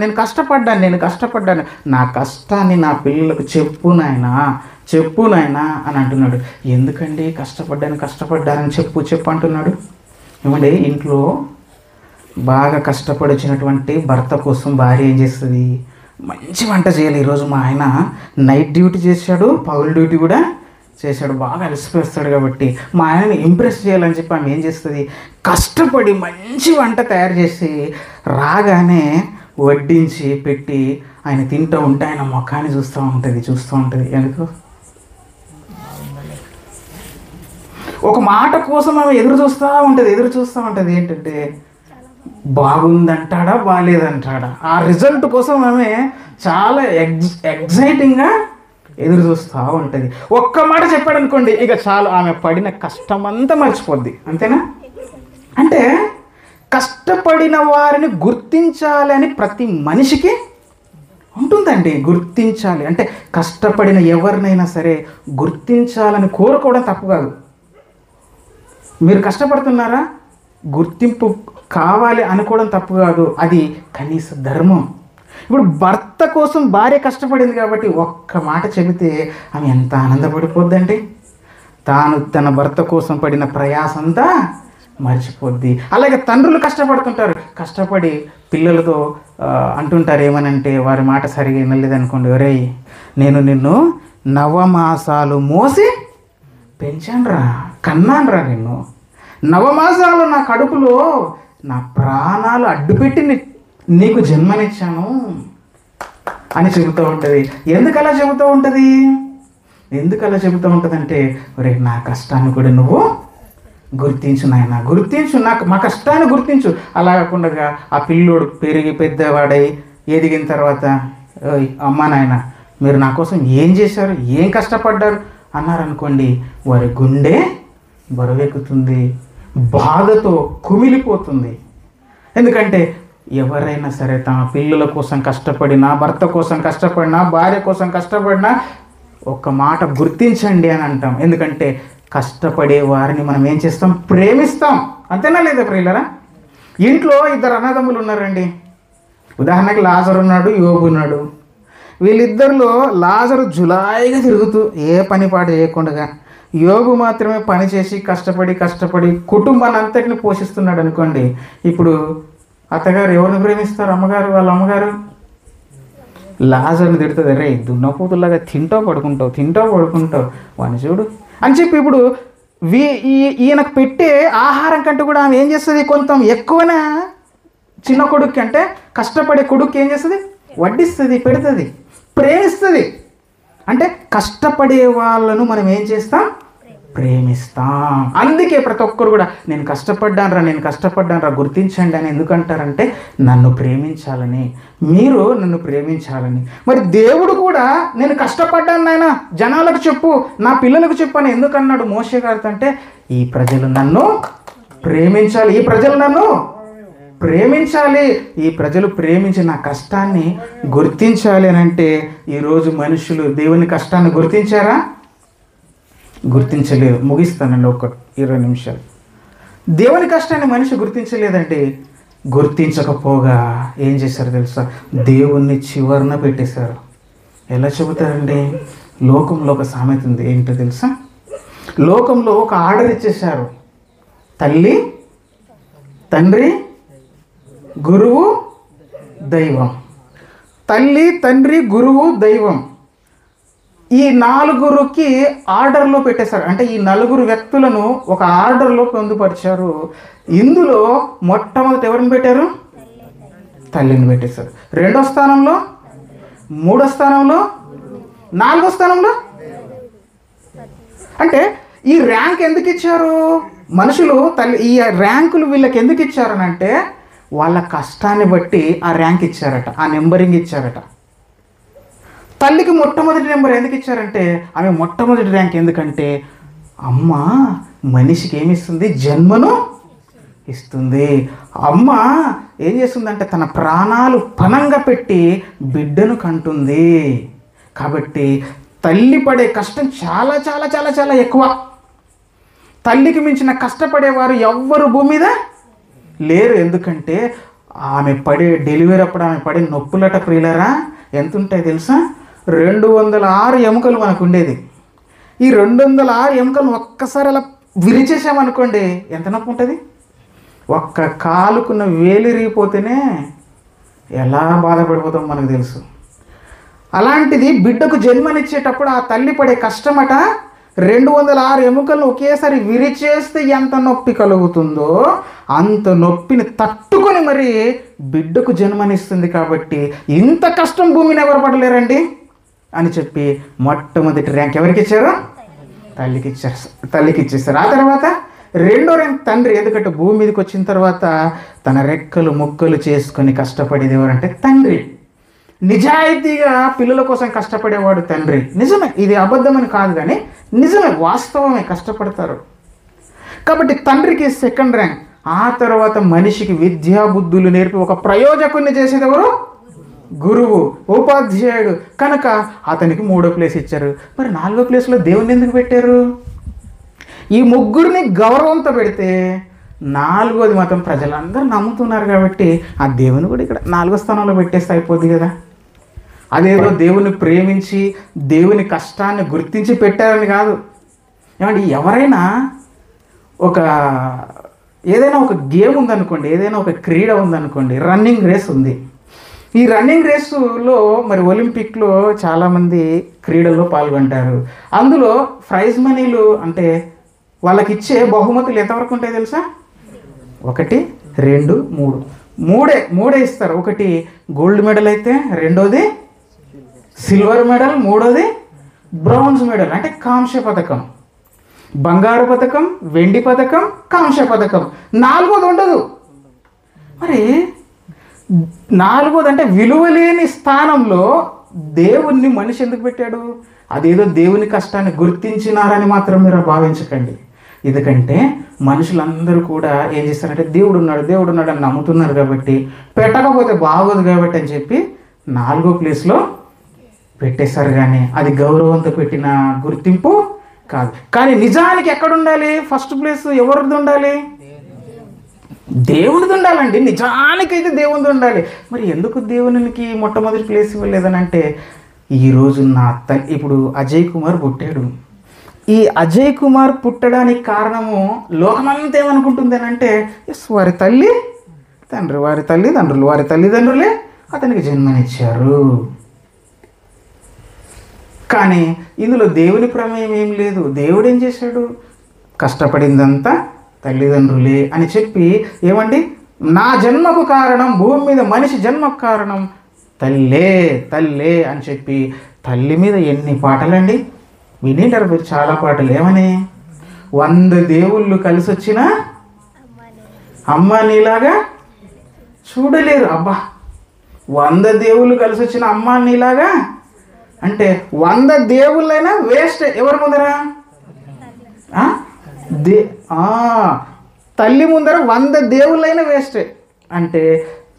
నేను కష్టపడ్డాను. నా కష్టాన్ని నా పిల్లలకు చెప్పు నాయనా అని అంటున్నాడు. ఎందుకండి కష్టపడ్డానని చెప్పు అంటున్నాడు? ఏమంటే ఇంట్లో బాగా కష్టపడి వచ్చినటువంటి భర్త కోసం భార్య ఏం చేస్తుంది? మంచి వంట చేయాలి. ఈరోజు మా ఆయన నైట్ డ్యూటీ చేశాడు, పగలు డ్యూటీ కూడా చేశాడు, బాగా అలసిపోస్తాడు కాబట్టి మా ఆయనని ఇంప్రెస్ చేయాలని చెప్పి ఆమె ఏం చేస్తుంది, కష్టపడి మంచి వంట తయారు చేసి రాగానే వడ్డించి పెట్టి ఆయన తింటూ ఉంటే ఆయన ముఖాన్ని చూస్తూ ఉంటుంది. ఎందుకు? ఒక మాట కోసం ఆమె ఎదురు చూస్తూ ఉంటుంది. ఏంటంటే బాగుందంటాడా బాగాలేదంటాడా, ఆ రిజల్ట్ కోసం ఆమె చాలా ఎగ్జైటింగ్గా ఎదురు చూస్తూ ఉంటుంది. ఒక్క మాట చెప్పాడు అనుకోండి, ఇక చాలు, ఆమె పడిన కష్టమంతా మర్చిపోద్ది. అంతేనా? అంటే కష్టపడిన వారిని గుర్తించాలని ప్రతి మనిషికి ఉంటుందండి. గుర్తించాలి అంటే కష్టపడిన ఎవరినైనా సరే గుర్తించాలని కోరుకోవడం తప్పు కాదు. మీరు కష్టపడుతున్నారా, గుర్తింపు కావాలి అనుకోవడం తప్పు కాదు, అది కనీస ధర్మం. ఇప్పుడు భర్త కోసం భార్య కష్టపడింది కాబట్టి ఒక్క మాట చెబితే ఆమె ఎంత ఆనందపడిపోద్దండి. తాను తన భర్త కోసం పడిన ప్రయాసంతా మర్చిపోద్ది. అలాగే తండ్రులు కష్టపడుతుంటారు, కష్టపడి పిల్లలతో అంటుంటారు ఏమనంటే, వారి మాట సరిగా వినలేదనుకోండి, ఒరేయ్ నేను నిన్ను 9 మాసాలు మోసి పెంచానురా, కన్నానురా, నిన్ను 9 మాసాలు నా కడుపులో నా ప్రాణాలు అడ్డుపెట్టి నీకు జన్మనిచ్చాను అని చెబుతూ ఉంటుంది. ఎందుకు అలా చెబుతూ ఉంటుంది అంటే, ఒరే నా కష్టాన్ని కూడా నువ్వు గుర్తించు నాయన, గుర్తించు, మా కష్టాన్ని గుర్తించు. అలా కాకుండా ఆ పిల్లోడు పెరిగి పెద్దవాడై ఎదిగిన తర్వాత, అమ్మా నాయన మీరు నా కోసం ఏం చేశారు, ఏం కష్టపడ్డారు అన్నారనుకోండి, వారి గుండె బరువెక్కుతుంది, బాధతో కుమిలిపోతుంది. ఎందుకంటే ఎవరైనా సరే తమ పిల్లల కోసం కష్టపడినా, భర్త కోసం కష్టపడినా, భార్య కోసం కష్టపడినా ఒక్క మాట గుర్తించండి అని అంటాం. ఎందుకంటే కష్టపడే వారిని మనం ఏం చేస్తాం, ప్రేమిస్తాం. అంతేనా లేదా ప్రియులరా? ఇంట్లో 2 అన్నదమ్ములు ఉన్నారండి. ఉదాహరణకి లాజరు ఉన్నాడు, యోబు ఉన్నాడు. వీళ్ళిద్దరిలో లాజరు జులాయిగా తిరుగుతూ ఏ పని పాటు చేయకుండా, యోబు మాత్రమే పని చేసి కష్టపడి కుటుంబాన్ని అంతటిని పోషిస్తున్నాడు అనుకోండి. ఇప్పుడు అత్తగారు ఎవరిని ప్రేమిస్తారు? వాళ్ళ అమ్మగారు లాజర్ని తిడుతుంది, రే దున్నపోతులాగా తింటావు పడుకుంటావు వాడిని చూడు అని చెప్పి, ఇప్పుడు ఈయనకు పెట్టే ఆహారం కంటే కూడా ఆమె ఏం చేస్తుంది, కొంత ఎక్కువనే చిన్న కొడుకు అంటే కష్టపడే కొడుకు ఏం చేస్తుంది, వడ్డిస్తుంది, పెడుతుంది, ప్రేమిస్తుంది. అంటే కష్టపడే వాళ్ళను మనం ఏం చేస్తాం, ప్రేమిస్తాం. అందుకే ప్రతి ఒక్కరు కూడా నేను కష్టపడ్డానరా గుర్తించండి అని ఎందుకంటారంటే, నన్ను ప్రేమించాలని, మీరు నన్ను ప్రేమించాలని. మరి దేవుడు కూడా నేను కష్టపడ్డాను నాయన, జనాలకు చెప్పు, నా పిల్లలకు చెప్పు అని ఎందుకన్నాడు మోషే గారితో అంటే, ఈ ప్రజలు నన్ను ప్రేమించాలి, ఈ ప్రజలు ప్రేమించి నా కష్టాన్ని గుర్తించాలి అని అంటే, ఈరోజు మనుషులు దేవుని కష్టాన్ని గుర్తించారా? గుర్తించలేదు. ముగిస్తానండి ఒక 20 నిమిషాలు. దేవుని కష్టాన్ని మనిషి గుర్తించలేదంటే, గుర్తించకపోగా ఏం చేశారు తెలుసా, దేవుణ్ణి చివరన పెట్టేశారు. ఎలా చెబుతారండి, లోకంలో ఒక సామెత ఉంది, ఏంటో తెలుసా? లోకంలో ఒక ఆర్డర్ ఇచ్చేశారు, తల్లి, తండ్రి, గురువు, దైవం. తల్లి, తండ్రి, గురువు, దైవం, ఈ 4కి ఆర్డర్లో పెట్టేశారు. అంటే ఈ 4 వ్యక్తులను ఒక ఆర్డర్లో పొందుపరిచారు. ఇందులో మొట్టమొదటి ఎవరిని పెట్టారు? తల్లిని పెట్టేశారు. 2వ స్థానంలో, 3వ స్థానంలో, 4వ స్థానంలో. అంటే ఈ ర్యాంక్ ఎందుకు ఇచ్చారు మనుషులు? ఈ ర్యాంకులు వీళ్ళకి ఎందుకు ఇచ్చారనంటే, వాళ్ళ కష్టాన్ని బట్టి ఆ ర్యాంక్ ఇచ్చారట, ఆ నెంబరింగ్ ఇచ్చారట. తల్లికి మొట్టమొదటి నెంబర్ ఎందుకు ఇచ్చారంటే, ఆమె మొట్టమొదటి ర్యాంక్ ఎందుకంటే, అమ్మ మనిషికి ఏమి ఇస్తుంది, జన్మను ఇస్తుంది. అమ్మ ఏం చేస్తుందంటే, తన ప్రాణాలు పణంగా పెట్టి బిడ్డను కంటుంది. కాబట్టి తల్లి పడే కష్టం చాలా చాలా చాలా చాలా ఎక్కువ. తల్లికి మించిన కష్టపడేవారు ఎవ్వరు భూమి మీద లేరు. ఎందుకంటే ఆమె పడే డెలివరీ అప్పుడు ఆమె పడే నొప్పులట ప్రియులరా ఎంత ఉంటాయి తెలుసా? 206 ఎముకలు మనకు ఉండేది. ఈ 206 ఎముకలను ఒక్కసారి అలా విరిచేసామనుకోండి, ఎంత నొప్పి ఉంటుంది? ఒక్క కాలుకున్న వేలిరిగిపోతేనే ఎలా బాధపడిపోతాం మనకు తెలుసు. అలాంటిది బిడ్డకు జన్మనిచ్చేటప్పుడు ఆ తల్లి పడే కష్టమట 206 ఎముకలను ఒకేసారి విరిచేస్తే ఎంత నొప్పి కలుగుతుందో అంత నొప్పిని తట్టుకొని మరి బిడ్డకు జన్మనిస్తుంది. కాబట్టి ఇంత కష్టం భూమిని ఎవరు పడలేరండి అని చెప్పి మొట్టమొదటి ర్యాంక్ ఎవరికి ఇచ్చారు? తల్లికి ఇచ్చేస్తారు. ఆ తర్వాత రెండో ర్యాంక్ తండ్రి. ఎందుకంటే భూమి మీదకి వచ్చిన తర్వాత తన రెక్కలు ముక్కలు చేసుకొని కష్టపడేది ఎవరంటే తండ్రి. నిజాయితీగా పిల్లల కోసం కష్టపడేవాడు తండ్రి. నిజమే, ఇది అబద్ధమని కాదు, కానీ నిజమే, వాస్తవమే, కష్టపడతారు. కాబట్టి తండ్రికి సెకండ్ ర్యాంక్. ఆ తర్వాత మనిషికి విద్యా బుద్ధులు నేర్పి ఒక ప్రయోజకుడిని చేసేది ఎవరు? గురువు, ఉపాధ్యాయుడు. కనుక అతనికి 3వ ప్లేస్ ఇచ్చారు. మరి 4వ ప్లేస్లో దేవుని ఎందుకు పెట్టారు? ఈ ముగ్గురిని గౌరవంతో పెడితే 4వది మాత్రం ప్రజలందరూ నమ్ముతున్నారు కాబట్టి ఆ దేవుని కూడా ఇక్కడ 4వ స్థానంలో పెట్టేస్తే అయిపోద్ది కదా. అదేదో దేవుని ప్రేమించి దేవుని కష్టాన్ని గుర్తించి పెట్టారని కాదు. ఏమంటే ఎవరైనా ఏదైనా ఒక గేమ్ ఉందనుకోండి, ఏదైనా ఒక క్రీడ ఉందనుకోండి, రన్నింగ్ రేస్ ఉంది. ఈ రన్నింగ్ రేసులో మరి ఒలింపిక్లో చాలామంది క్రీడల్లో పాల్గొంటారు. అందులో ప్రైజ్ మనీలు అంటే వాళ్ళకి ఇచ్చే బహుమతులు ఎంతవరకు ఉంటాయి తెలుసా? 1, 2, 3 మూడే ఇస్తారు. ఒకటి గోల్డ్ మెడల్ అయితే, రెండోది సిల్వర్ మెడల్, మూడోది బ్రాంజ్ మెడల్ అంటే కాంస్య పథకం. బంగారు పథకం, వెండి పథకం, కాంస్య పథకం. 4వది ఉండదు. మరి 4వది అంటే విలువలేని స్థానంలో దేవుణ్ణి మనిషి ఎందుకు పెట్టాడు? అదేదో దేవుని కష్టాన్ని గుర్తించినారని మాత్రం మీరు భావించకండి. ఎందుకంటే మనుషులందరూ కూడా ఏం చేస్తారంటే దేవుడు ఉన్నాడు అని నమ్ముతున్నారు కాబట్టి, పెట్టకపోతే బాగోదు కాబట్టి అని చెప్పి 4వ ప్లేస్లో పెట్టేశారు. కానీ అది గౌరవంతో పెట్టిన గుర్తింపు కాదు. కానీ నిజానికి ఎక్కడ ఉండాలి? ఫస్ట్ ప్లేస్ ఎవరిది ఉండాలి? దేవునిది ఉండాలండి. నిజానికైతే దేవునిది ఉండాలి. మరి ఎందుకు దేవునికి మొట్టమొదటి ప్లేస్ ఇవ్వలేదని అంటే, ఈరోజు ఇప్పుడు అజయ్ కుమార్ పుట్టాడు. ఈ అజయ్ కుమార్ పుట్టడానికి కారణము లోకమంతా ఏమనుకుంటుంది అని అంటే, వారి తల్లి తండ్రి, వారి తల్లిదండ్రులు, వారి తల్లిదండ్రులే అతనికి జన్మనిచ్చారు. కానీ ఇందులో దేవుని ప్రమేయం ఏం లేదు. దేవుడు ఏం చేశాడు? కష్టపడిందంతా తల్లిదండ్రులే అని చెప్పి, ఏమండి, నా జన్మకు కారణం, భూమి మీద మనిషి జన్మకు కారణం తల్లే అని చెప్పి తల్లి మీద ఎన్ని పాటలండి వినింటారు మీరు, చాలా పాటలు. ఏమని? 100 దేవుళ్ళు కలిసి వచ్చిన అమ్మ నీలాగా చూడలేరు. అబ్బా, 100 దేవుళ్ళు కలిసి వచ్చిన అమ్మ నీలాగా అంటే 100 దేవుళ్ళైనా వేస్ట్. ఎవరి ముందర? తల్లి ముందర 100 దేవుళ్ళైనా వేస్ట్. అంటే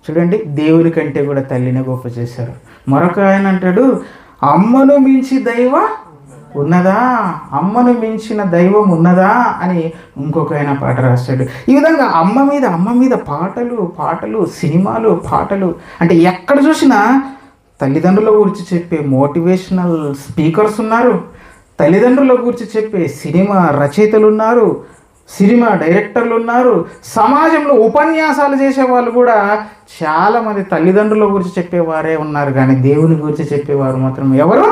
చూడండి, దేవుని కంటే కూడా తల్లినే గొప్ప చేశారు. మరొక ఆయన అంటాడు, అమ్మను మించి దైవం ఉన్నదా, అమ్మను మించిన దైవం ఉన్నదా అని ఇంకొక ఆయన పాట రాశాడు. ఈ విధంగా అమ్మ మీద పాటలు, సినిమాలు, పాటలు అంటే ఎక్కడ చూసినా తల్లిదండ్రుల గురించి చెప్పే మోటివేషనల్ స్పీకర్స్ ఉన్నారు, తల్లిదండ్రుల గురించి చెప్పే సినిమా రచయితలు ఉన్నారు, సినిమా డైరెక్టర్లు ఉన్నారు, సమాజంలో ఉపన్యాసాలు చేసేవాళ్ళు కూడా చాలామంది తల్లిదండ్రుల గురించి చెప్పేవారే ఉన్నారు. కానీ దేవుని గురించి చెప్పేవారు మాత్రం ఎవరు?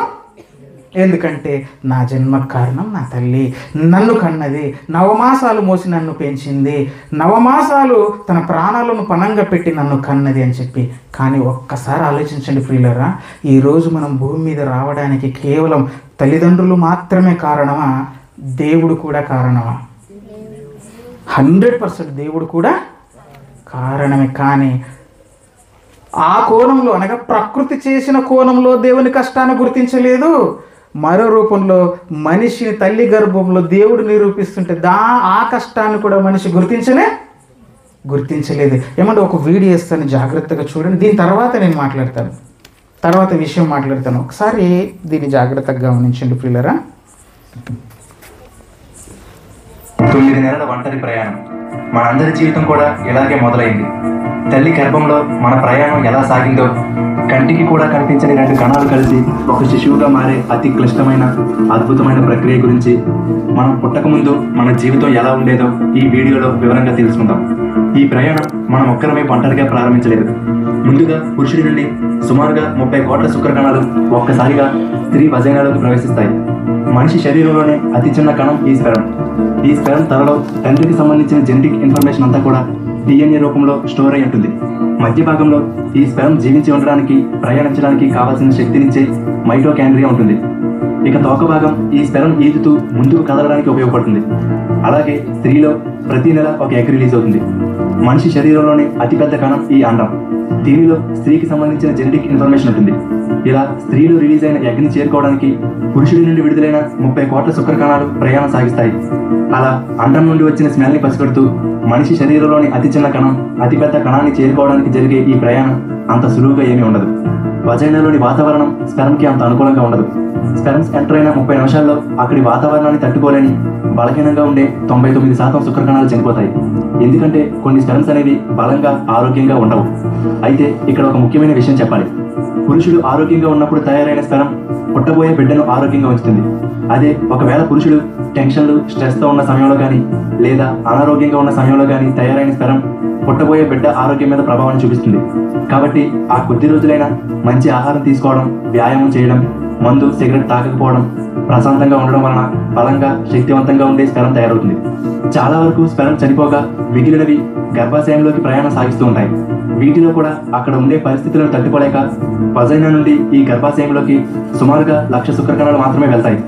ఎందుకంటే నా జన్మకు కారణం నా తల్లి, నన్ను కన్నది, 9 మాసాలు మోసి నన్ను పెంచింది, 9 మాసాలు తన ప్రాణాలను పణంగా పెట్టి నన్ను కన్నది అని చెప్పి. కానీ ఒక్కసారి ఆలోచించండి ప్రియులారా, ఈరోజు మనం భూమి మీద రావడానికి కేవలం తల్లిదండ్రులు మాత్రమే కారణమా? దేవుడు కూడా కారణమా? 100% దేవుడు కూడా కారణమే. కానీ ఆ కోణంలో అనగా ప్రకృతి చేసిన కోణంలో దేవుని కష్టాన్ని గుర్తించలేదు. మరో రూపంలో మనిషిని తల్లి గర్భంలో దేవుడు నిరూపిస్తుంటే ఆ కష్టాన్ని కూడా మనిషి గుర్తించలేదు. ఏమంటే ఒక వీడియో ఇస్తాను, జాగ్రత్తగా చూడండి. దీని తర్వాత నేను మాట్లాడతాను, తర్వాత విషయం మాట్లాడతాను. ఒకసారి దీన్ని జాగ్రత్తగా గమనించండి ప్రియులరా. 9 నెలల ఒంటరి ప్రయాణం మనందరి జీవితం కూడా ఇలాగే మొదలైంది. తల్లి గర్భంలో మన ప్రయాణం ఎలా సాగిందో, కంటికి కూడా కనిపించని 2 కణాలు కలిసి ఒక శిశువుగా మారే అతి క్లిష్టమైన అద్భుతమైన ప్రక్రియ గురించి మనం పుట్టకముందు మన జీవితం ఎలా ఉండేదో ఈ వీడియోలో వివరంగా తెలుసుకుందాం. ఈ ప్రయాణం మనం ఒక్కరమే ఒంటరిగా ప్రారంభించలేదు. ముందుగా పురుషుడి నుండి సుమారుగా 30 కోట్ల శుక్రకణాలు ఒక్కసారిగా స్త్రీ వజైనాలోకి ప్రవేశిస్తాయి. మనిషి శరీరంలోనే అతి చిన్న కణం ఈ స్పెరం. ఈ స్పెరం తలలో తండ్రికి సంబంధించిన జెనెటిక్ ఇన్ఫర్మేషన్ అంతా కూడా DNA రూపంలో స్టోర్ అయి ఉంటుంది. మధ్య భాగంలో ఈ స్పెరం జీవించి ఉండడానికి, ప్రయాణించడానికి కావాల్సిన శక్తినిచ్చే మైటోకాండ్రియా ఉంటుంది. ఇక తోక భాగం ఈ స్పెరం ఈదుతూ ముందుకు కదలడానికి ఉపయోగపడుతుంది. అలాగే స్త్రీలో ప్రతి నెల ఒక ఎగ్ రిలీజ్ అవుతుంది. మనిషి శరీరంలోని అతిపెద్ద కణం ఈ అండం. దీనిలో స్త్రీకి సంబంధించిన జెనెటిక్ ఇన్ఫర్మేషన్ ఉంటుంది. ఇలా స్త్రీలో రిలీజ్ అయిన ఎగ్ని చేరుకోవడానికి పురుషుడి నుండి విడుదలైన 30 కోట్ల శుక్ర కణాలు ప్రయాణం సాగిస్తాయి. అలా అండం నుండి వచ్చిన స్మెల్ని పసిగడుతూ మనిషి శరీరంలోని అతి చిన్న కణం అతిపెద్ద కణాన్ని చేరుకోవడానికి జరిగే ఈ ప్రయాణం అంత సులువుగా ఏమీ ఉండదు. వజైనాలోని వాతావరణం స్పెరంకి అంత అనుకూలంగా ఉండదు. స్పెరమ్స్ ఎంటర్ అయిన 30 నిమిషాల్లో అక్కడి వాతావరణాన్ని తట్టుకోలేని బలహీనంగా ఉండే 99% శుక్ర కణాలు చనిపోతాయి. ఎందుకంటే కొన్ని స్పెరమ్స్ అనేవి బలంగా, ఆరోగ్యంగా ఉండవు. అయితే ఇక్కడ ఒక ముఖ్యమైన విషయం చెప్పాలి. పురుషుడు ఆరోగ్యంగా ఉన్నప్పుడు తయారైన స్పెరం పుట్టబోయే బిడ్డను ఆరోగ్యంగా ఉంచుతుంది. అదే ఒకవేళ పురుషుడు టెన్షన్లు, స్ట్రెస్తో ఉన్న సమయంలో కానీ లేదా అనారోగ్యంగా ఉన్న సమయంలో కానీ తయారైన స్పెరం పుట్టబోయే బిడ్డ ఆరోగ్యం మీద ప్రభావాన్ని చూపిస్తుంది. కాబట్టి ఆ కొద్ది రోజులైనా మంచి ఆహారం తీసుకోవడం, వ్యాయామం చేయడం, మందు, సిగరెట్ తాగకపోవడం, ప్రశాంతంగా ఉండడం వలన బలంగా, శక్తివంతంగా ఉండే స్పెరం తయారవుతుంది. చాలా వరకు స్పెరం చనిపోగా మిగిలినవి గర్భాశయంలోకి ప్రయాణం సాగిస్తూ ఉంటాయి. వీటిలో కూడా అక్కడ ఉండే పరిస్థితులను తట్టుకోలేక వజైనా నుండి ఈ గర్భాశయంలోకి సుమారుగా 1,00,000 శుక్ర కణాలు మాత్రమే వెళ్తాయి.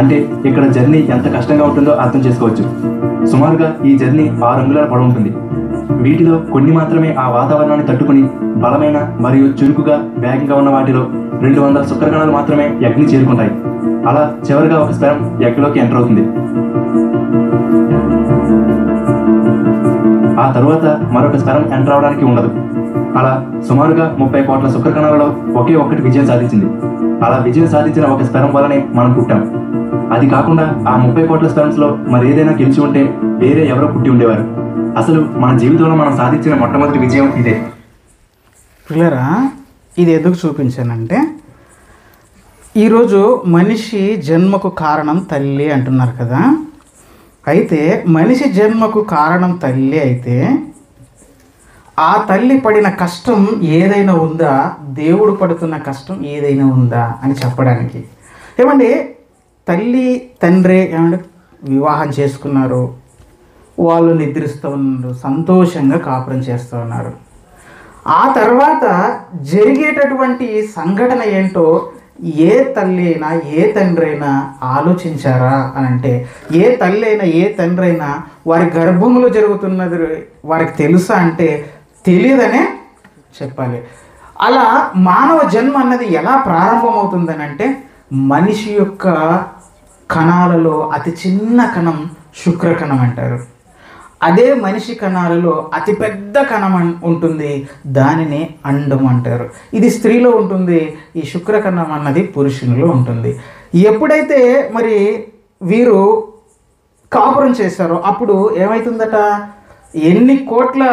అంటే ఇక్కడ జర్నీ ఎంత కష్టంగా ఉంటుందో అర్థం చేసుకోవచ్చు. సుమారుగా ఈ జర్నీ 6 అంగుళాల పొడవు ఉంటుంది. వీటిలో కొన్ని మాత్రమే ఆ వాతావరణాన్ని తట్టుకుని బలమైన మరియు చురుకుగా, వేగంగా ఉన్న వాటిలో 200 శుక్ర కణాలు మాత్రమే ఎగ్ని చేరుకుంటాయి. అలా చివరిగా ఒక స్పెరం ఎగ్లోకి ఎంటర్ అవుతుంది. ఆ తరువాత మరొక స్పెరం ఎంటర్ అవడానికి ఉండదు. అలా సుమారుగా 30 కోట్ల శుక్ర కణాలలో ఒకే ఒక్కటి విజయం సాధించింది. అలా విజయం సాధించిన ఒక స్పెరం వల్లనే మనం పుట్టాం. అది కాకుండా ఆ 30 కోట్ల స్పెరమ్స్లో మరి ఏదైనా గెలిచి ఉంటే వేరే ఎవరో పుట్టి ఉండేవారు. అసలు మన జీవితంలో మనం సాధించిన మొట్టమొదటి విజయం ఇదే. పిల్లరా, ఇది ఎందుకు చూపించానంటే, ఈరోజు మనిషి జన్మకు కారణం తల్లి అంటున్నారు కదా. అయితే మనిషి జన్మకు కారణం తల్లి అయితే ఆ తల్లి పడిన కష్టం ఏదైనా ఉందా, దేవుడు పడుతున్న కష్టం ఏదైనా ఉందా అని చెప్పడానికి. ఏమండి, తల్లి తండ్రి ఏమంటే వివాహం చేసుకున్నారు, వాళ్ళు నిద్రిస్తూ ఉన్నారు, సంతోషంగా కాపురం చేస్తూ ఉన్నారు. ఆ తర్వాత జరిగేటటువంటి సంఘటన ఏంటో ఏ తల్లి అయినా ఏ తండ్రి అయినా ఆలోచించారా అని అంటే, ఏ తల్లి అయినా ఏ తండ్రి అయినా వారి గర్భంలో జరుగుతున్నది వారికి తెలుసా అంటే తెలియదనే చెప్పాలి. అలా మానవ జన్మ అన్నది ఎలా ప్రారంభమవుతుందని అంటే, మనిషి యొక్క కణాలలో అతి చిన్న కణం శుక్రకణం అంటారు. అదే మనిషి కణాలలో అతిపెద్ద కణం ఉంటుంది, దానిని అండం అంటారు. ఇది స్త్రీలో ఉంటుంది, ఈ శుక్రకణం అన్నది పురుషునిలో ఉంటుంది. ఎప్పుడైతే మరి వీరు కాపురం చేశారో అప్పుడు ఏమవుతుందట, ఎన్ని కోట్ల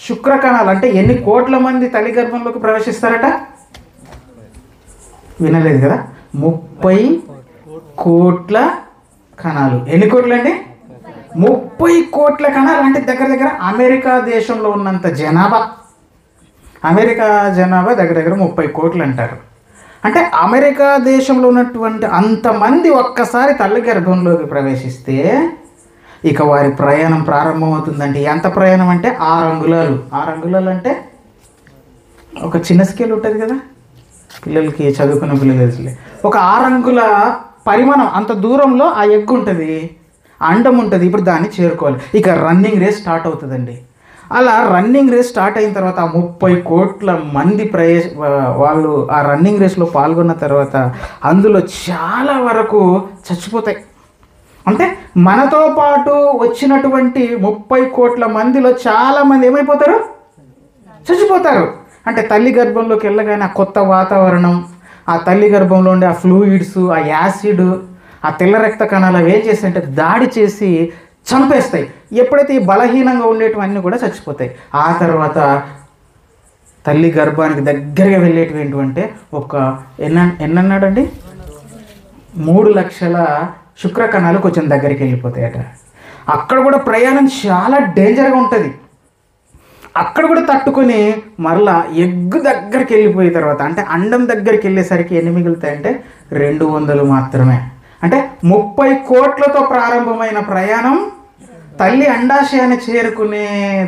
శుక్రకణాలు అంటే ఎన్ని కోట్ల మంది తల్లి గర్భంలోకి ప్రవేశిస్తారట, వినలేదు కదా, 30 కోట్ల కణాలు. ఎన్ని కోట్లు అండి? 30 కోట్ల కణాలు. అంటే దగ్గర దగ్గర అమెరికా దేశంలో ఉన్నంత జనాభా. అమెరికా జనాభా దగ్గర దగ్గర 30 కోట్లు అంటారు. అంటే అమెరికా దేశంలో ఉన్నటువంటి అంతమంది ఒక్కసారి తల్లి గర్భంలోకి ప్రవేశిస్తే ఇక వారి ప్రయాణం ప్రారంభమవుతుందండి. ఎంత ప్రయాణం అంటే 6 అంగుళాలు. 6 అంగుళాలు అంటే ఒక చిన్న స్కేల్ ఉంటుంది కదా, పిల్లలకి చదువుకున్న పిల్లలు ఒక 6 అంగుళ పరిమాణం, అంత దూరంలో ఆ ఎగ్ ఉంటుంది, అండం ఉంటుంది. ఇప్పుడు దాన్ని చేరుకోవాలి. ఇక రన్నింగ్ రేస్ స్టార్ట్ అవుతుందండి. అలా రన్నింగ్ రేస్ స్టార్ట్ అయిన తర్వాత 30 కోట్ల మంది వాళ్ళు ఆ రన్నింగ్ రేస్లో పాల్గొన్న తర్వాత అందులో చాలా వరకు చచ్చిపోతాయి. అంటే మనతో పాటు వచ్చినటువంటి 30 కోట్ల మందిలో చాలామంది ఏమైపోతారు, చచ్చిపోతారు. అంటే తల్లి గర్భంలోకి వెళ్ళగానే ఆ కొత్త వాతావరణం, ఆ తల్లి గర్భంలో ఉండే ఆ ఫ్లూయిడ్స్, ఆ యాసిడ్, ఆ తెల్ల రక్త కణాలు అవి ఏం చేస్తాయంటే దాడి చేసి చంపేస్తాయి. ఎప్పుడైతే ఈ బలహీనంగా ఉండేటివన్నీ కూడా చచ్చిపోతాయి. ఆ తర్వాత తల్లి గర్భానికి దగ్గరగా వెళ్ళేటివి ఏంటంటే ఎన్నన్నాడండి 3 లక్షల శుక్ర కణాలు కొంచెం దగ్గరికి వెళ్ళిపోతాయట. అక్కడ కూడా ప్రయాణం చాలా డేంజర్గా ఉంటుంది. అక్కడ కూడా తట్టుకొని మరలా ఎగ్గు దగ్గరికి వెళ్ళిపోయిన తర్వాత అంటే అండం దగ్గరికి వెళ్ళేసరికి ఎన్ని మిగులుతాయంటే 200 మాత్రమే. అంటే 30 కోట్లతో ప్రారంభమైన ప్రయాణం తల్లి అండాశయాన్ని చేరుకునే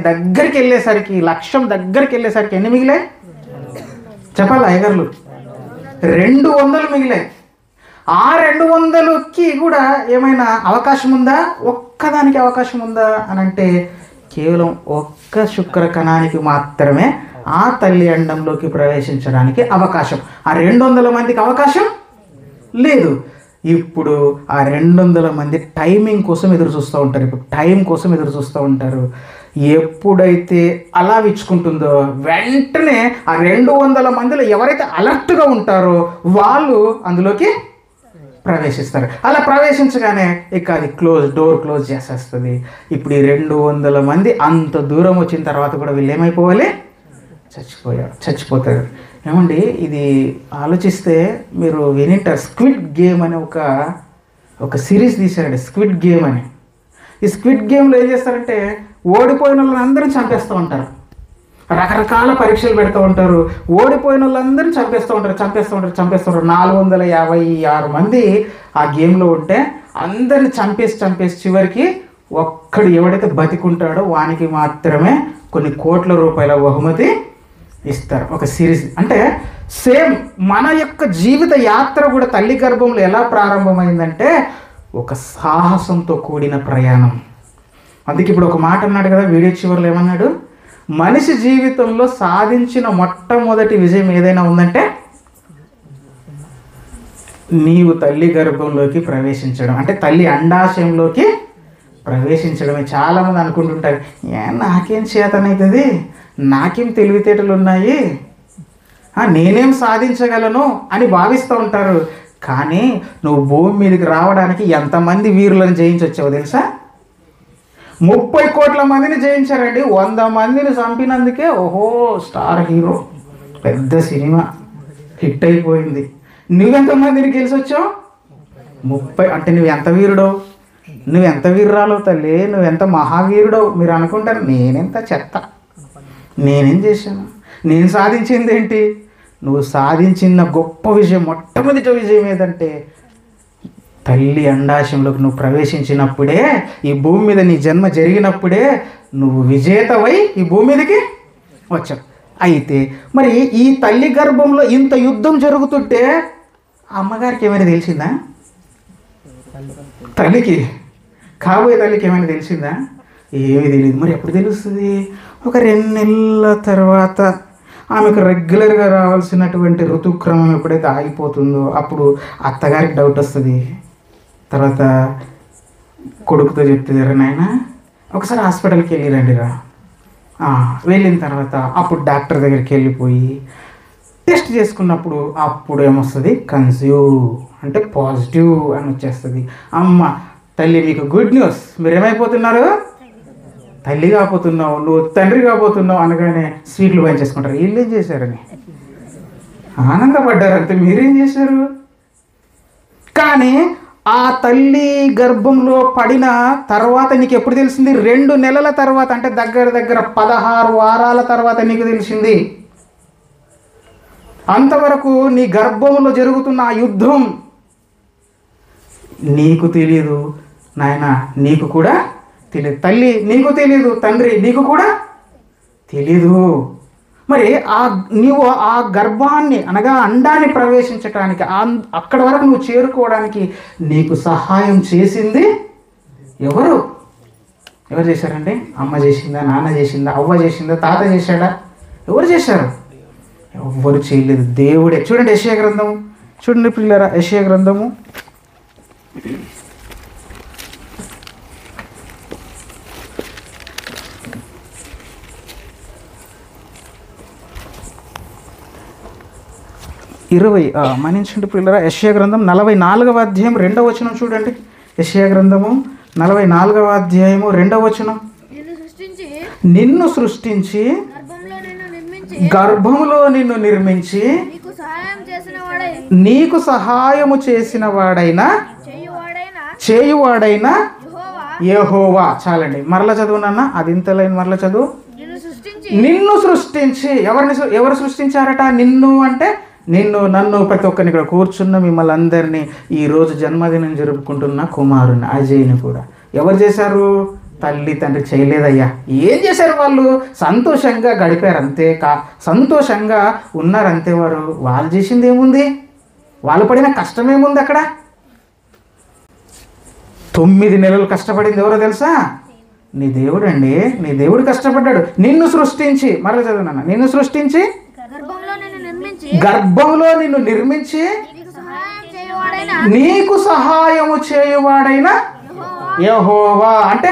దగ్గరికి వెళ్ళేసరికి, లక్ష్యం దగ్గరికి వెళ్ళేసరికి ఎన్ని మిగిలాయి చెప్పాలి అయ్యగారులు? 200 మిగిలాయి. ఆ 200కి కూడా ఏమైనా అవకాశం ఉందా? ఒక్కదానికి అవకాశం ఉందా అని అంటే కేవలం ఒక్క శుక్ర కణానికి మాత్రమే ఆ తల్లి అండంలోకి ప్రవేశించడానికి అవకాశం. ఆ 200 మందికి అవకాశం లేదు. ఇప్పుడు ఆ 200 మంది టైమింగ్ కోసం ఎదురు చూస్తూ ఉంటారు. ఇప్పుడు టైం కోసం ఎదురు చూస్తూ ఉంటారు. ఎప్పుడైతే అలా విచ్చుకుంటుందో వెంటనే ఆ 200 మందిలో ఎవరైతే అలర్ట్గా ఉంటారో వాళ్ళు అందులోకి ప్రవేశిస్తారు. అలా ప్రవేశించగానే ఇక అది డోర్ క్లోజ్ చేసేస్తుంది. ఇప్పుడు ఈ 200 మంది అంత దూరం వచ్చిన తర్వాత కూడా వీళ్ళు ఏమైపోవాలి? చచ్చిపోతారు. ఏమండి, ఇది ఆలోచిస్తే మీరు వినింటారు. స్క్విడ్ గేమ్ అనే ఒక సిరీస్ తీశారండి, స్క్విడ్ గేమ్ అని. ఈ స్క్విడ్ గేమ్లో ఏం చేస్తారంటే ఓడిపోయిన వాళ్ళని అందరినీ చంపేస్తూ ఉంటారు. రకరకాల పరీక్షలు పెడుతూ ఉంటారు. ఓడిపోయిన వాళ్ళందరినీ చంపేస్తూ ఉంటారు. 456 మంది ఆ గేమ్లో ఉంటే అందరిని చంపేసి చివరికి ఒక్కడు ఎవడైతే బతికుంటాడో వానికి మాత్రమే కొన్ని కోట్ల రూపాయల బహుమతి ఇస్తారు. ఒక సిరీస్ అంటే సేమ్ మన యొక్క జీవిత యాత్ర కూడా తల్లి గర్భంలో ఎలా ప్రారంభమైందంటే ఒక సాహసంతో కూడిన ప్రయాణం. అందుకే ఇప్పుడు ఒక మాట అన్నాడు కదా వీడియో చివరిలో, ఏమన్నాడు? మనిషి జీవితంలో సాధించిన మొట్టమొదటి విజయం ఏదైనా ఉందంటే నీవు తల్లి గర్భంలోకి ప్రవేశించడం, అంటే తల్లి అండాశయంలోకి ప్రవేశించడమే. చాలామంది అనుకుంటుంటారు, నాకేం చేతనవుతుంది, నాకేం తెలివితేటలు ఉన్నాయి, నేనేం సాధించగలను అని భావిస్తూ ఉంటారు. కానీ నువ్వు భూమి మీదకి రావడానికి ఎంతమంది వీరులను జయించి వచ్చావో తెలుసా? 30 కోట్ల మందిని జయించారండి. 100 మందిని చంపినందుకే ఓహో స్టార్ హీరో, పెద్ద సినిమా హిట్ అయిపోయింది. నువ్వెంతమందిని గెలిచి వచ్చావు? 30. అంటే నువ్వెంత వీరుడో, నువ్వెంత వీరురాలో తల్లి, నువ్వెంత మహావీరుడో. మీరు అనుకుంటారు నేనెంత చెత్త, నేనేం చేశాను, నేను సాధించింది ఏంటి? నువ్వు సాధించిన గొప్ప విజయం, మొట్టమొదటి విజయం ఏదంటే తల్లి అండాశయంలోకి నువ్వు ప్రవేశించినప్పుడే, ఈ భూమి మీద నీ జన్మ జరిగినప్పుడే నువ్వు విజేతవై ఈ భూమి మీదకి వచ్చావు. అయితే మరి ఈ తల్లి గర్భంలో ఇంత యుద్ధం జరుగుతుంటే అమ్మగారికి ఏమైనా తెలిసిందా? తల్లికి, కాబోయే తల్లికి ఏమైనా తెలిసిందా? ఏమీ తెలియదు. మరి ఎప్పుడు తెలుస్తుంది? ఒక 2 నెలల తర్వాత ఆమెకు రెగ్యులర్గా రావాల్సినటువంటి ఋతుక్రమం ఎప్పుడైతే ఆగిపోతుందో అప్పుడు అత్తగారికి డౌట్ వస్తుంది. తర్వాత కొడుకుతో చెప్తుంది, నాయన ఒకసారి హాస్పిటల్కి వెళ్ళిరండిరా. వెళ్ళిన తర్వాత అప్పుడు డాక్టర్ దగ్గరికి వెళ్ళిపోయి టెస్ట్ చేసుకున్నప్పుడు అప్పుడు ఏమొస్తుంది? కన్సీవ్ అంటే పాజిటివ్ అని వచ్చేస్తుంది. అమ్మ తల్లి మీకు గుడ్ న్యూస్, మీరు ఏమైపోతున్నారు? తల్లి కాపోతున్నావు, నువ్వు తండ్రి కాపోతున్నావు అనగానే స్వీట్లు పంచేసుకుంటారు. వీళ్ళు ఏం చేశారని ఆనందపడ్డారు అంతే. మీరేం చేశారు? కానీ ఆ తల్లి గర్భంలో పడిన తర్వాత నీకు ఎప్పుడు తెలిసింది? 2 నెలల తర్వాత, అంటే దగ్గర 16 వారాల తర్వాత నీకు తెలిసింది. అంతవరకు నీ గర్భంలో జరుగుతున్న ఆ యుద్ధం నీకు తెలియదు నాయన, నీకు కూడా తెలియదు. తల్లి నీకు తెలియదు, తండ్రి నీకు కూడా తెలీదు. మరి నీవు ఆ గర్భాన్ని అనగా అండాన్ని ప్రవేశించడానికి, అక్కడ వరకు నువ్వు చేరుకోవడానికి నీకు సహాయం చేసింది ఎవరు చేశారండి? అమ్మ చేసిందా, నాన్న చేసిందా, అవ్వ చేసిందా, తాత చేశాడా? ఎవరు చేశారు? ఎవ్వరు చేయలేదు, దేవుడే. చూడండి యెషయా గ్రంథము, చూడండి పిల్లరా, యెషయా గ్రంథము 20 మన్నించండి పిల్లరా, యెషయా గ్రంథం 44వ అధ్యాయం 2వ వచనం చూడండి. యెషయా గ్రంథము 44వ అధ్యాయము 2వ వచనం. నిన్ను సృష్టించి గర్భములో నిన్ను నిర్మించి నీకు సహాయము చేసిన వాడైన చేయువాడైన యెహోవా. చాలండి, మరలా చదువునన్నా, అది ఇంత లైన్ మరలా చదువు. నిన్ను సృష్టించి, ఎవరు సృష్టించారట? నిన్ను అంటే నన్ను ప్రతి ఒక్కరిని ఇక్కడ కూర్చున్న మిమ్మల్ని అందరినీ ఈరోజు జన్మదినం జరుపుకుంటున్న కుమారుని అజయ్ని కూడా ఎవరు చేశారు? తల్లి తండ్రి చేయలేదయ్యా. ఏం చేశారు? వాళ్ళు సంతోషంగా గడిపారు అంతే, సంతోషంగా ఉన్నారు అంతే. వాళ్ళు చేసింది ఏముంది? వాళ్ళు పడిన కష్టం ఏముంది అక్కడ? 9 నెలలు కష్టపడింది ఎవరో తెలుసా? నీ దేవుడు అండి. నీ దేవుడు కష్టపడ్డాడు నిన్ను సృష్టించి. మరలా చదువునా, నిన్ను సృష్టించి గర్భంలో నిన్ను నిర్మించి నీకు సహాయము చేయువాడైన యెహోవా. అంటే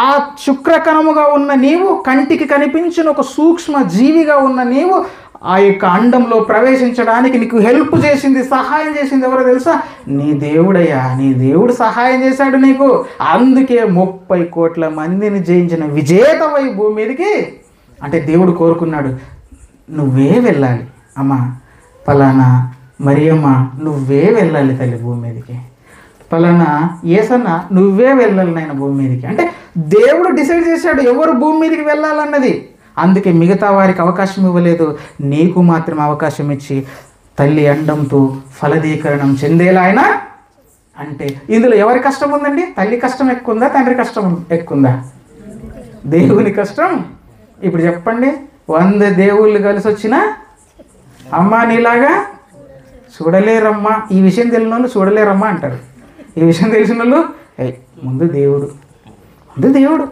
ఆ శుక్రకణముగా ఉన్న నీవు, కంటికి కనిపించిన ఒక సూక్ష్మ జీవిగా ఉన్న నీవు ఆ యొక్క అండంలో ప్రవేశించడానికి నీకు హెల్ప్ చేసింది, సహాయం చేసింది ఎవరో తెలుసా? నీ దేవుడయ్యా. నీ దేవుడు సహాయం చేశాడు నీకు. అందుకే 30 కోట్ల మందిని జయించిన విజేతవై భూమి మీదకి. అంటే దేవుడు కోరుకున్నాడు, నువ్వే వెళ్ళాలి అమ్మా, పలానా మరియమ్మ నువ్వే వెళ్ళాలి తల్లి భూమి మీదకి, పలానా యేసన్న నువ్వే వెళ్ళాలి నాయన భూమి మీదకి. అంటే దేవుడు డిసైడ్ చేశాడు ఎవరు భూమి మీదకి వెళ్ళాలన్నది. అందుకే మిగతా వారికి అవకాశం ఇవ్వలేదు, నీకు మాత్రం అవకాశం ఇచ్చి తల్లి అండంతో ఫలదీకరణం చెందేలా ఆయన. అంటే ఇందులో ఎవరి కష్టం ఉందండి? తల్లి కష్టం ఎక్కువ ఉందా, తండ్రి కష్టం ఎక్కువ ఉందా? దేవుని కష్టం. ఇప్పుడు చెప్పండి, 100 దేవుళ్ళు కలిసి వచ్చినా అమ్మా నీలాగా చూడలేరమ్మా. ఈ విషయం తెలిసిన వాళ్ళు చూడలేరమ్మా అంటారు. ఈ విషయం తెలిసిన వాళ్ళు ముందు దేవుడు.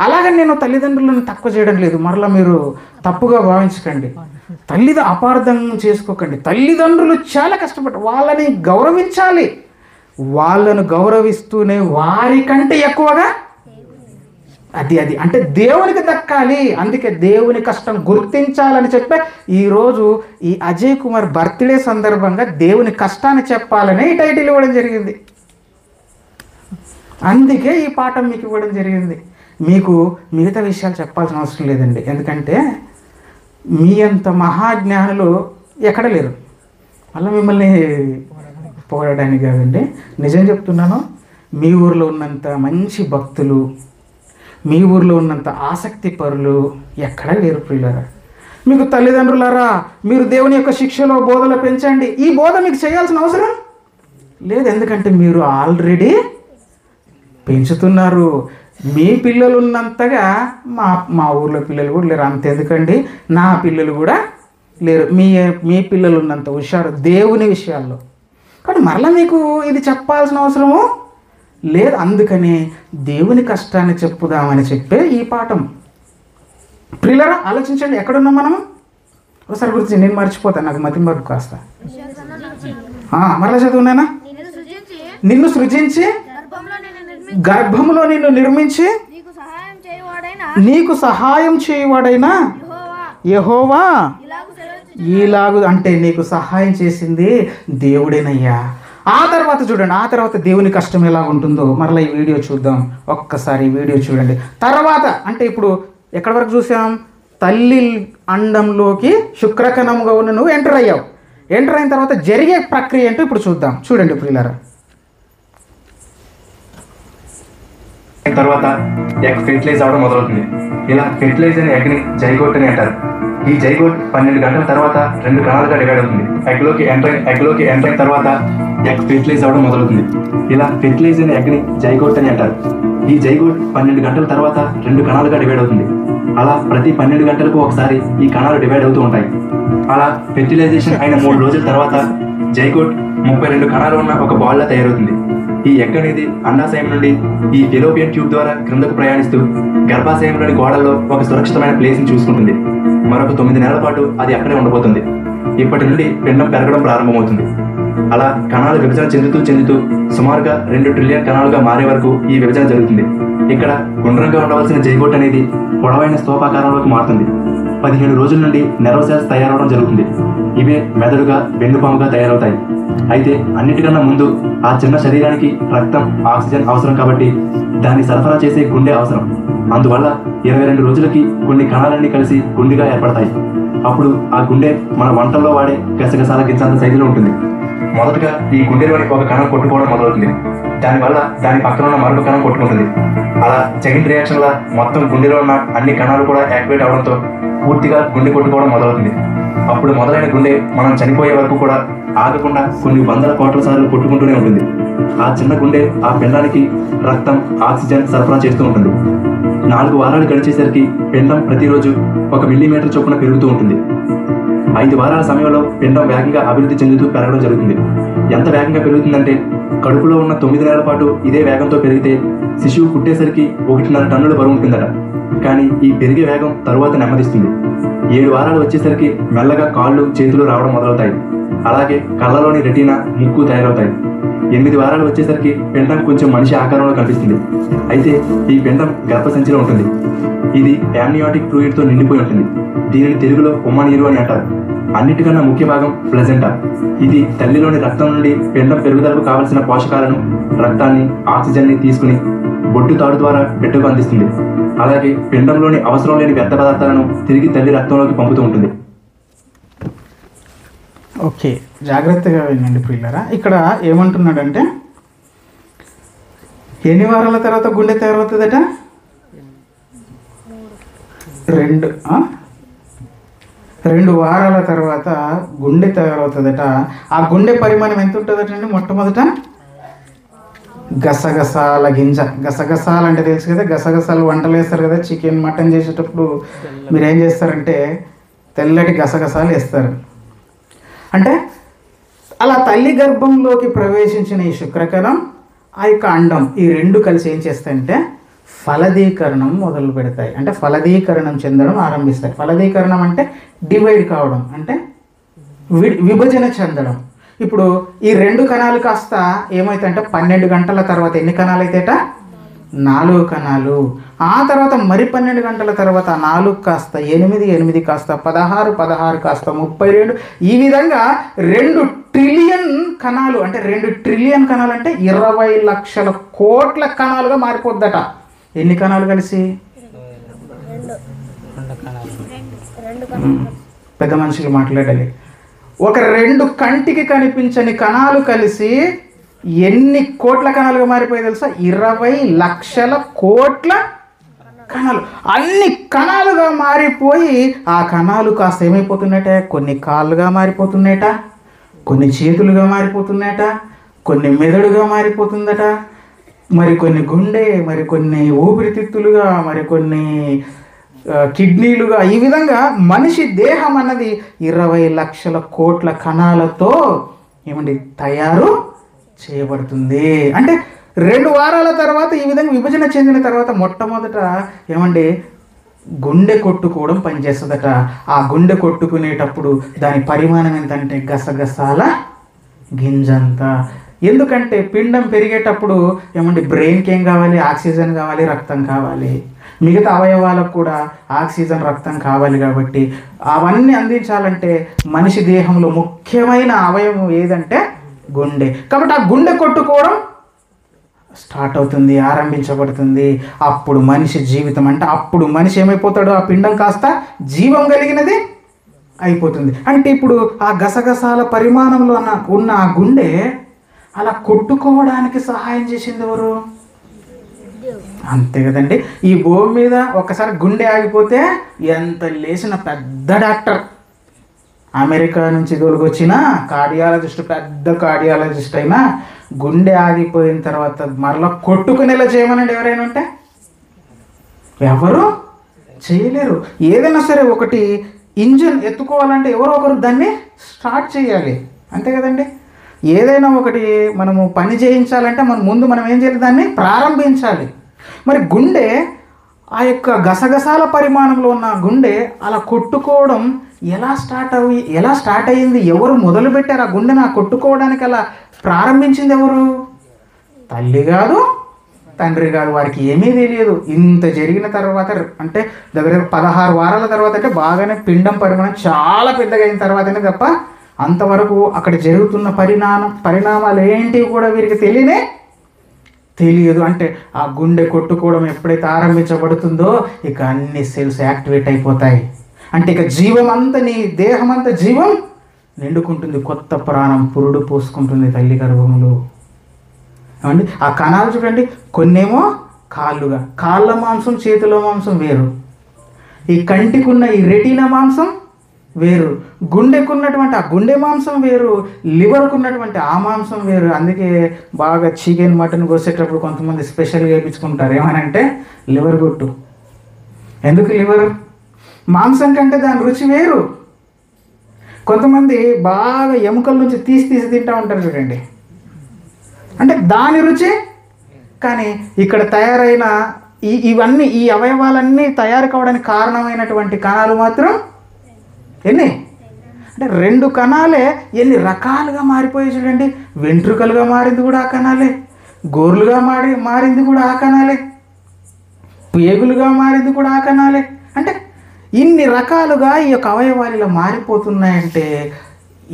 అలాగని నేను తల్లిదండ్రులను తక్కువ చేయడం లేదు, మరలా మీరు తప్పుగా భావించకండి, అపార్థం చేసుకోకండి. తల్లిదండ్రులు చాలా కష్టపడ్డారు, వాళ్ళని గౌరవించాలి. వాళ్ళను గౌరవిస్తూనే వారికంటే ఎక్కువగా అది అంటే దేవునికి దక్కాలి. అందుకే దేవుని కష్టం గుర్తించాలని చెప్పే ఈరోజు ఈ అజయ్ కుమార్ బర్త్డే సందర్భంగా దేవుని కష్టాన్ని చెప్పాలని ఈ టైటిల్ ఇవ్వడం జరిగింది. అందుకే ఈ పాఠం మీకు ఇవ్వడం జరిగింది. మీకు మిగతా విషయాలు చెప్పాల్సిన అవసరం లేదండి, ఎందుకంటే మీ అంత మహాజ్ఞానులు ఎక్కడ లేరు. మళ్ళీ మిమ్మల్ని పోరాడడానికి కాదండి, నిజం చెప్తున్నాను. మీ ఊరిలో ఉన్నంత మంచి భక్తులు, మీ ఊరిలో ఉన్నంత ఆసక్తి పరులు ఎక్కడా లేరు ప్రియులారా. మీకు తల్లిదండ్రులారా, మీరు దేవుని యొక్క శిక్షలో బోధలో పెంచండి. ఈ బోధ మీకు చేయాల్సిన అవసరం లేదు, ఎందుకంటే మీరు ఆల్రెడీ పెంచుతున్నారు. మీ పిల్లలు ఉన్నంతగా మా ఊర్లో పిల్లలు కూడా లేరు. అంతెందుకండి, నా పిల్లలు కూడా లేరు. మీ పిల్లలు ఉన్నంత హుషారు దేవుని విషయాల్లో. కానీ మరలా మీకు ఇది చెప్పాల్సిన అవసరము లేదు. అందుకని దేవుని కష్టాన్ని చెప్పుదామని చెప్పే ఈ పాఠం. ప్రియులారా, ఆలోచించండి, ఎక్కడున్నాం మనము? ఒకసారి గురించి నేను మర్చిపోతాను, నాకు మతి మరుపు కాస్త. మరలా చదువున్నానా? నిన్ను సృజించి గర్భంలో నిన్ను నిర్మించి నీకు సహాయం చేయువాడైనా యెహోవా ఇలాగు. అంటే నీకు సహాయం చేసింది దేవుడేనయ్యా. ఆ తర్వాత చూడండి, ఆ తర్వాత దేవుని కష్టం ఎలా ఉంటుందో మరలా ఈ వీడియో చూద్దాం. ఒక్కసారి ఈ వీడియో చూడండి. తర్వాత అంటే ఇప్పుడు ఎక్కడి వరకు చూసాం? తల్లి అండంలోకి శుక్రకణంగా ఉన్న నువ్వు ఎంటర్ అయ్యావు. ఎంటర్ అయిన తర్వాత జరిగే ప్రక్రియ ఏంటో ఇప్పుడు చూద్దాం. చూడండి ప్రియులారా. తర్వాత ఎగ్ ఫెర్టిలైజ్ అవడం మొదలవుతుంది. ఇలా ఫెర్టిలైజ్ అయిన ఎగ్ని జైగోట్ అని అంటారు. ఈ జైగోట్ 12 గంటల తర్వాత 2 కణాలుగా డివైడ్ అవుతుంది. ఎగ్లోకి ఎంటర్ అయిన తర్వాత ఎగ్ ఫెర్టిలైజ్ అవడం మొదలవుతుంది. ఇలా ఫెర్టిలైజ్ అయిన ఎగ్ని జైగోట్ అని అంటారు. ఈ జైగోట్ 12 గంటల తర్వాత 2 కణాలుగా డివైడ్ అవుతుంది. అలా ప్రతి 12 గంటలకు ఒకసారి ఈ కణాలు డివైడ్ అవుతూ ఉంటాయి. అలా ఫెర్టిలైజేషన్ అయిన 3 రోజుల తర్వాత జైగోట్ 32 కణాలు ఉన్న ఒక బాల్లా తయారవుతుంది. ఈ ఎగ్ అనేది అండాశయం నుండి ఈ ఫెలోపియన్ ట్యూబ్ ద్వారా క్రిందకు ప్రయాణిస్తూ గర్భాశయంలోని గోడల్లో ఒక సురక్షితమైన ప్లేస్ని చూసుకుంటుంది. మరొక 9 నెలల పాటు అది అక్కడే ఉండబోతుంది. ఇప్పటి నుండి పిండం పెరగడం ప్రారంభమవుతుంది. అలా కణాలు విభజన చెందుతూ సుమారుగా 2 ట్రిలియన్ కణాలుగా మారే వరకు ఈ విభజన జరుగుతుంది. ఇక్కడ గుండ్రంగా ఉండవలసిన జైగోట్ అనేది పొడవైన స్తూపాకారంలోకి మారుతుంది. 15 రోజుల నుండి నెర్వ్ సెల్స్ తయారవడం జరుగుతుంది. ఇవే మెదడుగా వెన్నుపాముగా తయారవుతాయి. అయితే అన్నిటికన్నా ముందు ఆ చిన్న శరీరానికి రక్తం, ఆక్సిజన్ అవసరం కాబట్టి దాన్ని సరఫరా చేసే గుండె అవసరం. అందువల్ల 22 రోజులకి కొన్ని కణాలన్నీ కలిసి గుండెగా ఏర్పడతాయి. అప్పుడు ఆ గుండె మన వంటల్లో వాడే గసగసాల గింజంత సైజులో ఉంటుంది. మొదటగా ఈ గుండెలోని ఒక కణం కొట్టుకోవడం మొదలవుతుంది. దానివల్ల దాని పక్కన ఉన్న మరొక కణం కొట్టుకుంటుంది. అలా చైన్ రియాక్షన్ లా మొత్తం గుండెలో ఉన్న అన్ని కణాలు కూడా యాక్టివేట్ అవడంతో పూర్తిగా గుండె కొట్టుకోవడం మొదలవుతుంది. అప్పుడు మొదలైన గుండె మనం చనిపోయే వరకు కూడా ఆగకుండా కొన్ని వందల కోట్ల సార్లు కొట్టుకుంటూనే ఉంటుంది. ఆ చిన్న గుండె ఆ పిండానికి రక్తం, ఆక్సిజన్ సరఫరా చేస్తూ ఉంటుంది. 4 వారాలు గడిచేసరికి పిండం ప్రతిరోజు 1 మిల్లీమీటర్ చొప్పున పెరుగుతూ ఉంటుంది. 5 వారాల సమయంలో పిండం వేగంగా అభివృద్ధి చెందుతూ పెరగడం జరుగుతుంది. ఎంత వేగంగా పెరుగుతుందంటే కడుపులో ఉన్న 9 నెలల పాటు ఇదే వేగంతో పెరిగితే శిశువు పుట్టేసరికి 1.5 టన్నుల బరువు ఉంటుందట. కానీ ఈ పెరిగే వేగం తరువాత నెమ్మదిస్తుంది. 7 వారాలు వచ్చేసరికి మెల్లగా కాళ్ళు, చేతులు రావడం మొదలవుతాయి. అలాగే కళ్ళలోని రెటీనా, ముక్కు తయారవుతాయి. 8 వారాలు వచ్చేసరికి పిండం కొంచెం మనిషి ఆకారంలో కనిపిస్తుంది. అయితే ఈ పిండం గర్భసంచిలో ఉంటుంది. ఇది యామ్నియాటిక్ ఫ్లూయిడ్తో నిండిపోయి ఉంటుంది. దీనిని తెలుగులో ఉమ్మనీరు అని అంటారు. అన్నిటికన్నా ముఖ్య భాగం ప్లెజెంటా. ఇది తల్లిలోని రక్తం నుండి పిండం పెరుగుదలకు కావలసిన పోషకాలను, రక్తాన్ని, ఆక్సిజన్ని తీసుకుని బొట్టు తాడు ద్వారా బిడ్డకు అందిస్తుంది. అలాగే పిండంలోని అవసరం లేని వ్యర్థ పదార్థాలను తిరిగి తల్లి రక్తంలోకి పంపుతూ ఉంటుంది. ఓకే, జాగ్రత్తగా వినండి ప్రియులారా. ఇక్కడ ఏమంటున్నాడంటే ఎన్ని వారాల తర్వాత గుండె తయారవుతుందట? 2 వారాల తర్వాత గుండె తయారవుతుందట. ఆ గుండె పరిమాణం ఎంత ఉంటుందట అండి? మొట్టమొదట గసగసాల గింజ. గసగసాలు అంటే తెలుసు కదా, గసగసాలు వంటలు వేస్తారు కదా, చికెన్, మటన్ చేసేటప్పుడు మీరు ఏం చేస్తారంటే తెల్లటి గసగసాలు వేస్తారు. అంటే అలా తల్లి గర్భంలోకి ప్రవేశించిన ఈ శుక్రకణం, ఆ యొక్క అండం, ఈ 2 కలిసి ఏం చేస్తాయంటే ఫలదీకరణం మొదలు పెడతాయి. అంటే ఫలదీకరణం చెందడం ఆరంభిస్తాయి. ఫలదీకరణం అంటే డివైడ్ కావడం, అంటే విభజన చెందడం. ఇప్పుడు ఈ 2 కణాలు కాస్త ఏమవుతాయంటే 12 గంటల తర్వాత ఎన్ని కణాలు అయితేట? 4 కణాలు. ఆ తర్వాత మరి 12 గంటల తర్వాత 4 కాస్త 8, 8 కాస్త 16, 16 కాస్త 32. ఈ విధంగా 2 ట్రిలియన్ కణాలు, అంటే 2 ట్రిలియన్ కణాలు అంటే 20 లక్షల కోట్ల కణాలుగా మారిపోద్దట. ఎన్ని కణాలు కలిసి? 2 పెద్ద మనుషులు మాట్లాడాలి. ఒక 2 కంటికి కనిపించని కణాలు కలిసి ఎన్ని కోట్ల కణాలుగా మారిపోయి తెలుసా? 20 లక్షల కోట్ల కణాలు. అన్ని కణాలుగా మారిపోయి ఆ కణాలు కాస్త ఏమైపోతున్నాయట? కొన్ని కాళ్ళుగా మారిపోతున్నాయట, కొన్ని చేతులుగా మారిపోతున్నాయట, కొన్ని మెదడుగా మారిపోతుందట, మరికొన్ని గుండె, మరికొన్ని ఊపిరితిత్తులుగా, మరికొన్ని కిడ్నీలుగా. ఈ విధంగా మనిషి దేహం అన్నది 20 లక్షల కోట్ల కణాలతో ఏమండి తయారు చేయబడుతుంది. అంటే 2 వారాల తర్వాత ఈ విధంగా విభజన చెందిన తర్వాత మొట్టమొదట ఏమండి గుండె కొట్టుకోవడం పనిచేస్తుందట. ఆ గుండె కొట్టుకునేటప్పుడు దాని పరిమాణం ఎంతంటే గసగసాల గింజంత. ఎందుకంటే పిండం పెరిగేటప్పుడు ఏమండి బ్రెయిన్కి ఏం కావాలి? ఆక్సిజన్ కావాలి, రక్తం కావాలి. మిగతా అవయవాలకు కూడా ఆక్సిజన్, రక్తం కావాలి. కాబట్టి అవన్నీ అందించాలంటే మనిషి దేహంలో ముఖ్యమైన అవయవం ఏదంటే గుండె. కాబట్టి ఆ గుండె కొట్టుకోవడం స్టార్ట్ అవుతుంది, ఆరంభించబడుతుంది. అప్పుడు మనిషి జీవితం, అంటే అప్పుడు మనిషి ఏమైపోతాడు? ఆ పిండం కాస్త జీవం కలిగినది అయిపోతుంది. అంటే ఇప్పుడు ఆ గసగసాల పరిమాణంలో ఉన్న ఆ గుండె అలా కొట్టుకోవడానికి సహాయం చేసింది ఎవరు? అంతే కదండి. ఈ భూమి మీద ఒక్కసారి గుండె ఆగిపోతే ఎంత లేచిన పెద్ద డాక్టర్, అమెరికా నుంచి దొరికొచ్చిన కార్డియాలజిస్ట్, పెద్ద కార్డియాలజిస్ట్ అయినా గుండె ఆగిపోయిన తర్వాత మరలా కొట్టుకునేలా చేయమనండి ఎవరైనా ఉంటే ఎవరు చేయలేరు. ఏదైనా సరే ఒకటి ఇంజిన్ ఎత్తుకోవాలంటే ఎవరో ఒకరు దాన్ని స్టార్ట్ చేయాలి, అంతే కదండి. ఏదైనా ఒకటి మనము పని చేయించాలంటే మనం ఏం చేయాలి? దాన్ని ప్రారంభించాలి. మరి గుండె, ఆ యొక్క గసగసాల పరిమాణంలో ఉన్న గుండె అలా కొట్టుకోవడం ఎలా స్టార్ట్ అయ్యింది? ఎవరు మొదలుపెట్టారు ఆ గుండెని కొట్టుకోవడానికి? అలా ప్రారంభించింది ఎవరు? తల్లి కాదు, తండ్రి కాదు, వారికి ఏమీ తెలియదు. ఇంత జరిగిన తర్వాత, అంటే దగ్గర 16 వారాల తర్వాత, అంటే బాగానే పిండం పరిమాణం చాలా పెద్దగా అయిన తర్వాతనే తప్ప అంతవరకు అక్కడ జరుగుతున్న పరిణామాలు ఏంటివి కూడా వీరికి తెలియదు. అంటే ఆ గుండె కొట్టుకోవడం ఎప్పుడైతే ఆరంభించబడుతుందో ఇక అన్ని సెల్స్ యాక్టివేట్ అయిపోతాయి. అంటే ఇక జీవం అంతా, నీ దేహం అంతా జీవం నిండుకుంటుంది, కొత్త ప్రాణం పురుడు పోసుకుంటుంది తల్లి గర్భములో. ఏమండి ఆ కణాలు చూడండి, కొన్నేమో కాళ్ళుగా, కాళ్ళ మాంసం చేతుల మాంసం వేరు. ఈ కంటికున్న ఈ రెటీనా మాంసం వేరు, గుండెకున్నటువంటి ఆ గుండె మాంసం వేరు, లివర్కు ఉన్నటువంటి ఆ మాంసం వేరు. అందుకే బాగా చికెన్ మటన్ కోసేటప్పుడు కొంతమంది స్పెషల్గా వేయించుకుంటారు. ఏమనంటే లివర్ కొట్టు. ఎందుకు లివర్? మాంసం కంటే దాని రుచి వేరు. కొంతమంది బాగా ఎముకల నుంచి తీసి తింటూ ఉంటారు చూడండి, అంటే దాని రుచి. కానీ ఇక్కడ తయారైన ఇవన్నీ ఈ అవయవాలన్నీ తయారు కావడానికి కారణమైనటువంటి కణాలు మాత్రం ఎన్ని అంటే 2 కణాలే ఎన్ని రకాలుగా మారిపోయి చూడండి. వెంట్రుకలుగా మారింది కూడా ఆ కణాలే, గోర్లుగా మారింది కూడా ఆ కణాలే, పేగులుగా మారింది కూడా ఆ కణాలే. అంటే ఇన్ని రకాలుగా ఈ యొక్క అవయవాలు ఇలా మారిపోతున్నాయంటే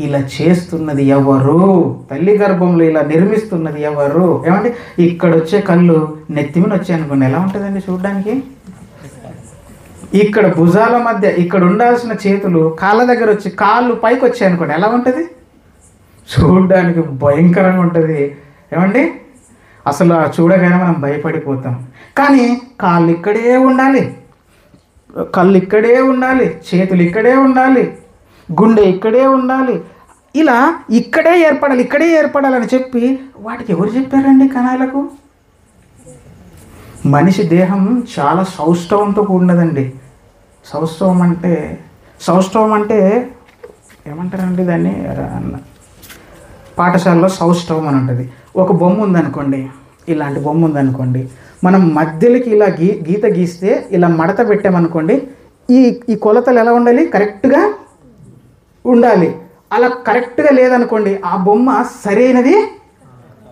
ఇలా చేస్తున్నది ఎవరు? తల్లి గర్భంలో ఇలా నిర్మిస్తున్నది ఎవరు? ఏమంటే ఇక్కడ వచ్చే కళ్ళు నెత్తిమిని వచ్చాయి అనుకోండి, ఎలా ఉంటుందండి చూడడానికి? ఇక్కడ భుజాల మధ్య ఇక్కడ ఉండాల్సిన చేతులు కాళ్ళ దగ్గర వచ్చి కాళ్ళు పైకి వచ్చాయి అనుకోండి, ఎలా ఉంటుంది? చూడడానికి భయంకరంగా ఉంటుంది. ఏమండి అసలు చూడగానే మనం భయపడిపోతాం. కానీ కాళ్ళు ఇక్కడే ఉండాలి, కళ్ళు ఇక్కడే ఉండాలి, చేతులు ఇక్కడే ఉండాలి, గుండె ఇక్కడే ఉండాలి, ఇలా ఇక్కడే ఏర్పడాలని చెప్పి వాటికి ఎవరు చెప్పారండి కణాలకు? మనిషి దేహం చాలా సౌష్ఠవంతో కూడినదండి. సౌష్ఠవం అంటే ఏమంటారండి దాన్ని? పాఠశాలలో సౌష్ఠవం అని ఉంటుంది. ఒక బొమ్మ ఉందనుకోండి, ఇలాంటి బొమ్మ ఉందనుకోండి, మనం మధ్యలోకి ఇలా గీత గీస్తే ఇలా మడత పెట్టామనుకోండి, ఈ కొలతలు ఎలా ఉండాలి? కరెక్ట్గా ఉండాలి. అలా కరెక్ట్గా లేదనుకోండి ఆ బొమ్మ సరైనది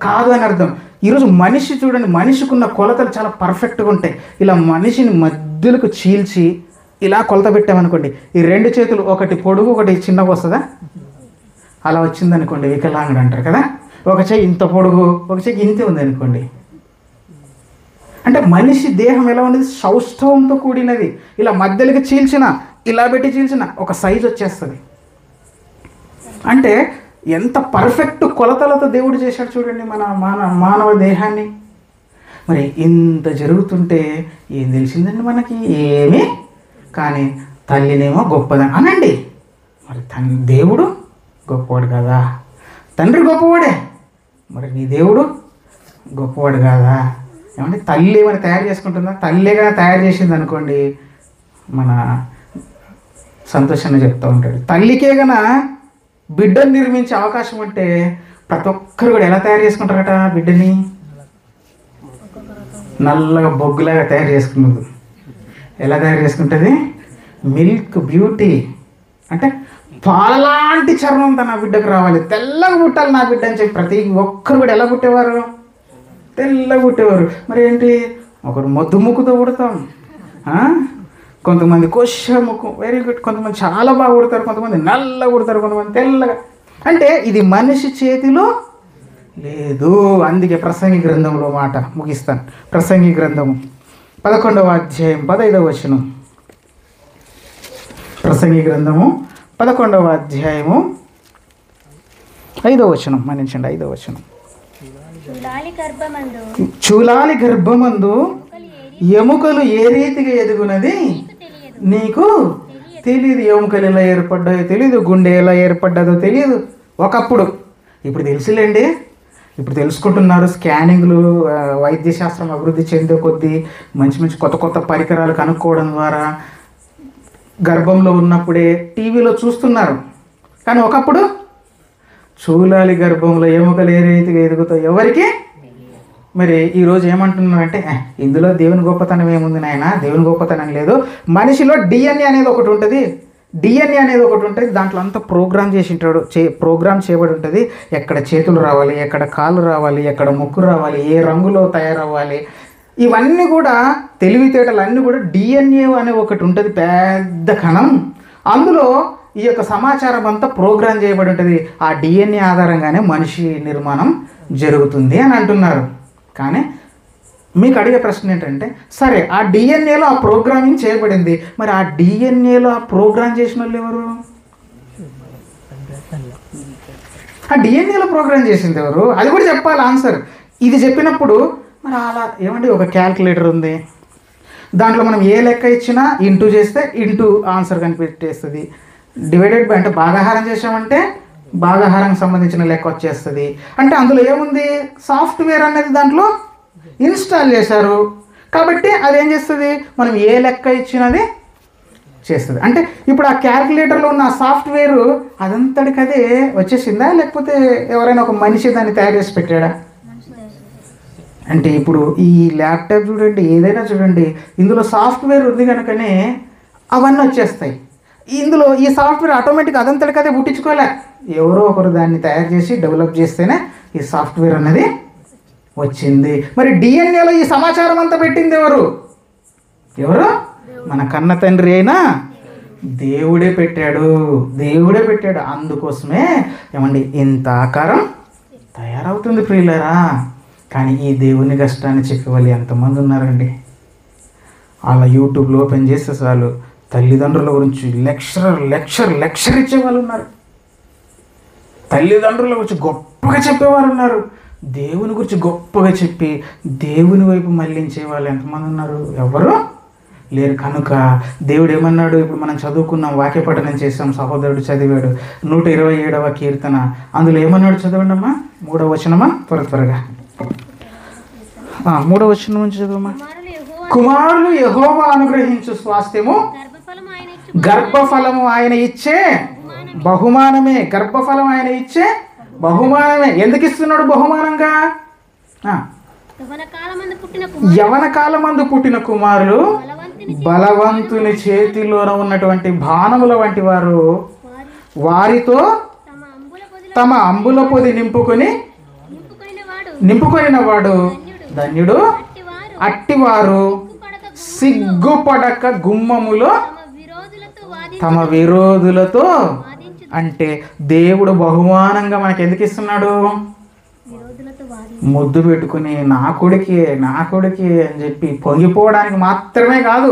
కాదు అని అర్థం. ఈరోజు మనిషి చూడండి, మనిషికున్న కొలతలు చాలా పర్ఫెక్ట్గా ఉంటాయి. ఇలా మనిషిని మధ్యలకు చీల్చి ఇలా కొలత పెట్టామనుకోండి, ఈ 2 చేతులు ఒకటి పొడుగు ఒకటి చిన్నగా వస్తుందా? అలా వచ్చిందనుకోండి వికలాంగుడు అంటారు కదా. ఒక చెయ్యి ఇంత పొడుగు, ఒక చెయ్యి ఇంతే ఉంది అనుకోండి. అంటే మనిషి దేహం ఎలా ఉండేది? సౌష్ఠవంతో కూడినది. ఇలా మధ్యలోకి చీల్చిన, ఇలా పెట్టి చీల్చిన ఒక సైజు వచ్చేస్తుంది. అంటే ఎంత పర్ఫెక్ట్ కొలతలతో దేవుడు చేశాడు చూడండి మన మానవ దేహాన్ని. మరి ఇంత జరుగుతుంటే ఏం తెలిసిందండి మనకి? ఏమీ. కానీ తల్లినేమో గొప్పదని అనండి. మరి దేవుడు గొప్పవాడు కదా, తండ్రి గొప్పవాడే, మరి నీ దేవుడు గొప్పవాడు కాదా? ఏమంటే తల్లి ఏమైనా తయారు చేసుకుంటుందా? తల్లిగా తయారు చేసింది అనుకోండి, మన సంతోషంగా చెప్తూ ఉంటాడు. తల్లికే గన బిడ్డను నిర్మించే అవకాశం ఉంటే ప్రతి ఒక్కరు కూడా ఎలా తయారు చేసుకుంటారట బిడ్డని? నల్లగా బొగ్గులాగా తయారు చేసుకున్నది. ఎలా తయారు చేసుకుంటుంది? మిల్క్ బ్యూటీ అంటే పాలలాంటి చర్మం నా బిడ్డకు రావాలి, తెల్లగా పుట్టాలి నా బిడ్డ అని చెప్పి ప్రతి ఒక్కరు కూడా ఎలా పుట్టేవారు? తెల్లగా పుట్టేవారు. మరి ఏంటి? ఒకరు మొద్దు ముక్కుతో పుడతాం, కొంతమంది కొష ముక్కు, వెరీ గుడ్, కొంతమంది చాలా బాగా పుడతారు, కొంతమంది నల్లగా పుడతారు, కొంతమంది తెల్లగా. అంటే ఇది మనిషి చేతిలో లేదు. అందుకే ప్రసంగి గ్రంథంలో మాట ముగిస్తాను. ప్రసంగి గ్రంథము 11వ అధ్యాయం 15వ వచనం. ప్రసంగి గ్రంథము 11వ అధ్యాయము 5వ వచనం. మన్నించండి, 5వ వచనం. చూలాలి గర్భమందు ఎముకలు ఏ రీతిగా ఎదుగునది నీకు తెలియదు. ఎముకలు ఎలా ఏర్పడ్డాయో తెలియదు, గుండె ఎలా ఏర్పడ్డదో తెలియదు ఒకప్పుడు. ఇప్పుడు తెలుసులేండి, ఇప్పుడు తెలుసుకుంటున్నారు. స్కానింగ్లు, వైద్యశాస్త్రం అభివృద్ధి చెందే కొద్దీ మంచి మంచి కొత్త కొత్త పరికరాలు కనుక్కోవడం ద్వారా గర్భంలో ఉన్నప్పుడే టీవీలో చూస్తున్నారు. కానీ ఒకప్పుడు చూలాలి గర్భంలో ఎముకలు ఏ రీతిగా ఎదుగుతాయి ఎవరికి? మరి ఈరోజు ఏమంటున్నారంటే ఇందులో దేవుని గొప్పతనం ఏముంది నాయన? దేవుని గొప్పతనం లేదు. మనిషిలో డిఎన్ఏ అనేది ఒకటి ఉంటుంది, దాంట్లో అంతా ప్రోగ్రామ్ చేసి ఉంటాడు, ప్రోగ్రామ్ చేయబడి ఉంటుంది. ఎక్కడ చేతులు రావాలి, ఎక్కడ కాళ్ళు రావాలి, ఎక్కడ ముక్కు రావాలి, ఏ రంగులో తయారవ్వాలి, ఇవన్నీ కూడా తెలివితేటలు అన్నీ కూడా డిఎన్ఏ అనే ఒకటి ఉంటుంది, పెద్ద కణం. అందులో ఈ యొక్క సమాచారం అంతా ప్రోగ్రామ్ చేయబడి ఉంటుంది. ఆ డిఎన్ఏ ఆధారంగానే మనిషి నిర్మాణం జరుగుతుంది అని అంటున్నారు. కానీ మీకు అడిగే ప్రశ్న ఏంటంటే, సరే ఆ డిఎన్ఏలో ఆ ప్రోగ్రామింగ్ చేయబడింది, మరి ఆ డిఎన్ఏలో ఆ ప్రోగ్రామ్ చేసిన వాళ్ళు ఎవరు? ఆ డిఎన్ఏలో ప్రోగ్రామ్ చేసింది ఎవరు? అది కూడా చెప్పాలి ఆన్సర్. ఇది చెప్పినప్పుడు మరి అలా ఏమంటే ఒక క్యాల్కులేటర్ ఉంది, దాంట్లో మనం ఏ లెక్క ఇచ్చినా ఇంటూ చేస్తే ఇంటూ ఆన్సర్ కనిపెట్టేస్తుంది. డివైడెడ్ బై అంటే భాగాహారం చేసామంటే భాగాహారానికి సంబంధించిన లెక్క వచ్చేస్తుంది. అంటే అందులో ఏముంది, సాఫ్ట్వేర్ అనేది దాంట్లో ఇన్స్టాల్ చేశారు కాబట్టి అది ఏం చేస్తుంది, మనం ఏ లెక్క ఇచ్చినది చేస్తుంది. అంటే ఇప్పుడు ఆ క్యాల్కులేటర్లో ఉన్న ఆ సాఫ్ట్వేర్ అదంతటికదే వచ్చేసిందా, లేకపోతే ఎవరైనా ఒక మనిషి దాన్ని తయారు చేసి పెట్టాడా? అంటే ఇప్పుడు ఈ ల్యాప్టాప్ చూడండి, ఏదైనా చూడండి, ఇందులో సాఫ్ట్వేర్ ఉంది కనుకనే అవన్నీ వచ్చేస్తాయి. ఇందులో ఈ సాఫ్ట్వేర్ ఆటోమేటిక్గా అదంతటికదే పుట్టించుకోలే, ఎవరో ఒకరు దాన్ని తయారు చేసి డెవలప్ చేస్తేనే ఈ సాఫ్ట్వేర్ అనేది వచ్చింది. మరి డిఎన్ఏలో ఈ సమాచారం అంతా పెట్టింది ఎవరు? మన కన్న తండ్రి అయినా దేవుడే పెట్టాడు. అందుకోసమే ఏమండి ఇంత ఆకారం తయారవుతుంది ప్రియులారా. కానీ ఈ దేవుని కష్టాన్ని చెప్పేవాళ్ళు ఎంతమంది ఉన్నారండి? అలా యూట్యూబ్లో ఓపెన్ చేస్తే చాలు తల్లిదండ్రుల గురించి లెక్చర్ ఇచ్చేవాళ్ళు ఉన్నారు, తల్లిదండ్రుల గురించి గొప్పగా చెప్పేవారు ఉన్నారు, దేవుని గురించి గొప్పగా చెప్పి దేవుని వైపు మళ్ళించే వాళ్ళు ఎంతమంది ఉన్నారు? ఎవరు లేరు. కనుక దేవుడు ఏమన్నాడు, ఇప్పుడు మనం చదువుకున్నాం, వాక్య పఠనం చేసాం, సహోదరుడు చదివాడు 127వ కీర్తన, అందులో ఏమన్నాడు చదవండి అమ్మా, 3వ వచనమా, త్వరగా 3వ వచనం నుంచి చదవమ్మా. కుమారులు యెహోవా అనుగ్రహించు స్వాస్థ్యము, గర్భఫలము ఆయన ఇచ్చే బహుమానమే. గర్భఫలం ఆయన ఇచ్చే బహుమానమే. ఎందుకు ఇస్తున్నాడు బహుమానంగా? యవన కాలమందు పుట్టిన కుమారులు బలవంతుని చేతిలోన ఉన్నటువంటి బాణముల వంటి వారు, వారితో తమ అంబుల పొది నింపుకొనిన వాడు ధన్యుడు. అట్టివారు సిగ్గుపడక గుమ్మములో తమ విరోధులతో. అంటే దేవుడు బహుమానంగా మనకి ఎందుకు ఇస్తున్నాడు? ముద్దు పెట్టుకుని నా కొడుకి అని చెప్పి పొంగిపోవడానికి మాత్రమే కాదు.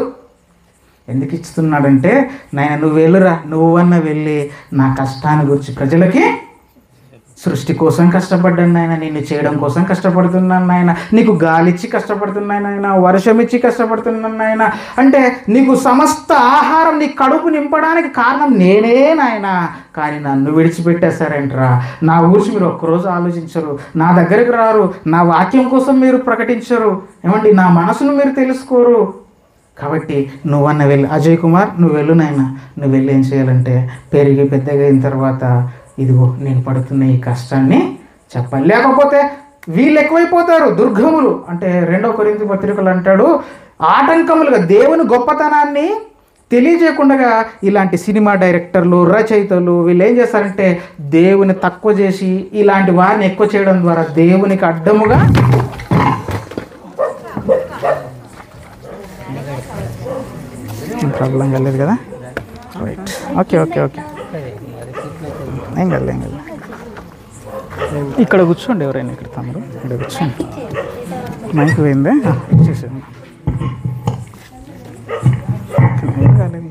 ఎందుకు ఇస్తున్నాడంటే, నాయన నువ్వు వెళ్ళురా, నువ్వన్న వెళ్ళి నా కష్టాన్ని గురించి ప్రజలకి, సృష్టి కోసం కష్టపడ్డాను నాయన, నిన్ను చేయడం కోసం కష్టపడుతున్నాను నాయన, నీకు గాలిచ్చి కష్టపడుతున్నాను నాయన, వర్షం ఇచ్చి కష్టపడుతున్నాను నాయన, అంటే నీకు సమస్త ఆహారం నీ కడుపు నింపడానికి కారణం నేనే నాయన, కానీ నన్ను విడిచిపెట్టేశారంటరా. నా గురించి మీరు ఒక్కరోజు ఆలోచించరు, నా దగ్గరికి రారు, నా వాక్యం కోసం మీరు ప్రకటించరు, ఏమండి నా మనసును మీరు తెలుసుకోరు. కాబట్టి నువ్వన్న వెళ్ళి, అజయ్ కుమార్ నువ్వు వెళ్ళు నాయన, నువ్వు వెళ్ళి ఏం చేయాలంటే పెరిగి పెద్దగా అయిన తర్వాత ఇదిగో నేను పడుతున్న ఈ కష్టాన్ని చెప్పాలి. లేకపోతే వీళ్ళు ఎక్కువైపోతారు, దుర్గములు. అంటే 2వ కొరింథీ పత్రికలు అంటాడు, ఆటంకములుగా దేవుని గొప్పతనాన్ని తెలియజేయకుండా ఇలాంటి సినిమా డైరెక్టర్లు, రచయితలు వీళ్ళు ఏం చేస్తారంటే దేవుని తక్కువ చేసి ఇలాంటి వారిని ఎక్కువ చేయడం ద్వారా దేవునికి అడ్డముగా ప్రాబ్లం కలేదు కదా. Right, okay. ఏం కాదు. ఇక్కడ కూర్చోండి, ఎవరైనా ఇక్కడ తమ్ముడు ఇక్కడ కూర్చోండి. మైక్ పోయిందే, ఇచ్చేసాను. ఏం కాలేదు.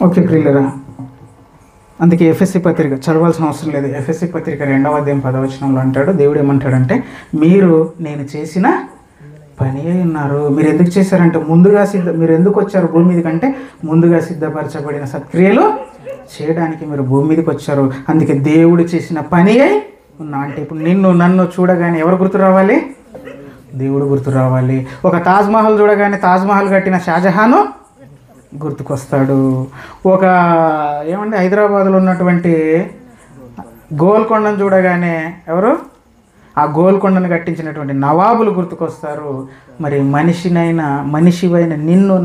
ఓకే ప్రియులరా, అందుకే ఎఫ్ఎస్సి పత్రిక చదవాల్సిన అవసరం లేదు. ఎఫ్ఎస్సి పత్రిక 2వ అధ్యాయం 10వ వచనంలో అంటాడు, దేవుడు ఏమంటాడంటే, మీరు నేను చేసిన పని అయి ఉన్నారు. మీరు ఎందుకు చేశారంటే మీరు ఎందుకు వచ్చారు భూమి మీదకి అంటే ముందుగా సిద్ధపరచబడిన సత్క్రియలు చేయడానికి మీరు భూమి మీదకి వచ్చారు. అందుకే దేవుడు చేసిన పని అయి ఉన్నా. అంటే ఇప్పుడు నన్ను చూడగానే ఎవరు గుర్తు రావాలి? దేవుడు గుర్తు రావాలి. ఒక తాజ్మహల్ చూడగానే తాజ్మహల్ కట్టిన షాజహాను గుర్తుకొస్తాడు. ఒక హైదరాబాద్లో ఉన్నటువంటి గోల్కొండను చూడగానే ఎవరు? ఆ గోల్కొండను కట్టించినటువంటి నవాబులు గుర్తుకొస్తారు. మరి మనిషివైన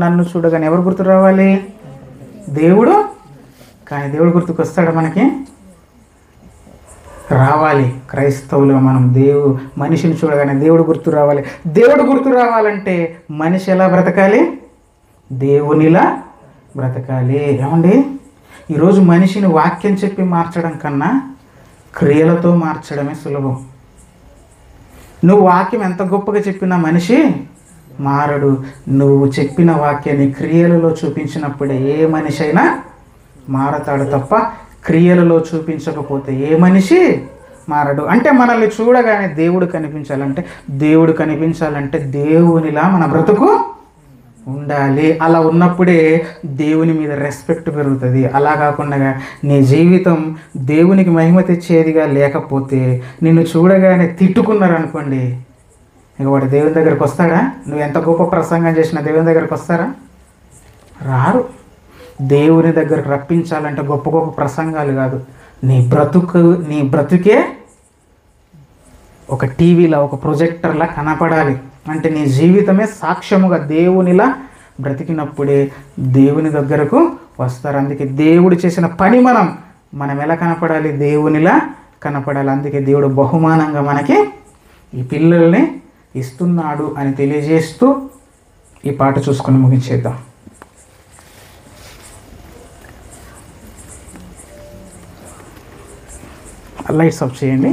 నన్ను చూడగానే ఎవరు గుర్తు రావాలి? దేవుడు కానీ దేవుడు గుర్తుకొస్తాడా మనకి? రావాలి. క్రైస్తవులుగా మనం మనిషిని చూడగానే దేవుడు గుర్తు రావాలి. దేవుడు గుర్తు రావాలంటే మనిషి ఎలా బ్రతకాలి? దేవునిలా బ్రతకాలి. ఏమండి, ఈరోజు మనిషిని వాక్యం చెప్పి మార్చడం కన్నా క్రియలతో మార్చడమే సులభం. నువ్వు వాక్యం ఎంత గొప్పగా చెప్పినా మనిషి మారడు. నువ్వు చెప్పిన వాక్యాన్ని క్రియలలో చూపించినప్పుడే ఏ మనిషి అయినా మారతాడు తప్ప క్రియలలో చూపించకపోతే ఏ మనిషి మారడు. అంటే మనల్ని చూడగానే దేవుడు కనిపించాలంటే దేవునిలా మన బ్రతుకు ఉండాలి. అలా ఉన్నప్పుడే దేవుని మీద రెస్పెక్ట్ పెరుగుతుంది. అలా కాకుండా నీ జీవితం దేవునికి మహిమ తెచ్చేదిగా లేకపోతే, నిన్ను చూడగానే తిట్టుకున్నారనుకోండి, ఇక వాడు దేవుని దగ్గరికి వస్తాడా? నువ్వు ఎంత గొప్ప ప్రసంగం చేసినా దేవుని దగ్గరికి వస్తారా? రారు. దేవుని దగ్గరకు రప్పించాలంటే గొప్ప గొప్ప ప్రసంగాలు కాదు, నీ బ్రతుకే ఒక టీవీలా, ఒక ప్రొజెక్టర్లా కనపడాలి. అంటే నీ జీవితమే సాక్ష్యముగా దేవునిలా బ్రతికినప్పుడే దేవుని దగ్గరకు వస్తారు. అందుకే దేవుడు చేసిన పని మనం ఎలా కనపడాలి? దేవునిలా కనపడాలి. అందుకే దేవుడు బహుమానంగా మనకి ఈ పిల్లల్ని ఇస్తున్నాడు అని తెలియజేస్తూ ఈ పాట చూసుకొని ముగించేద్దాం. లైట్స్ ఆఫ్ చేయండి.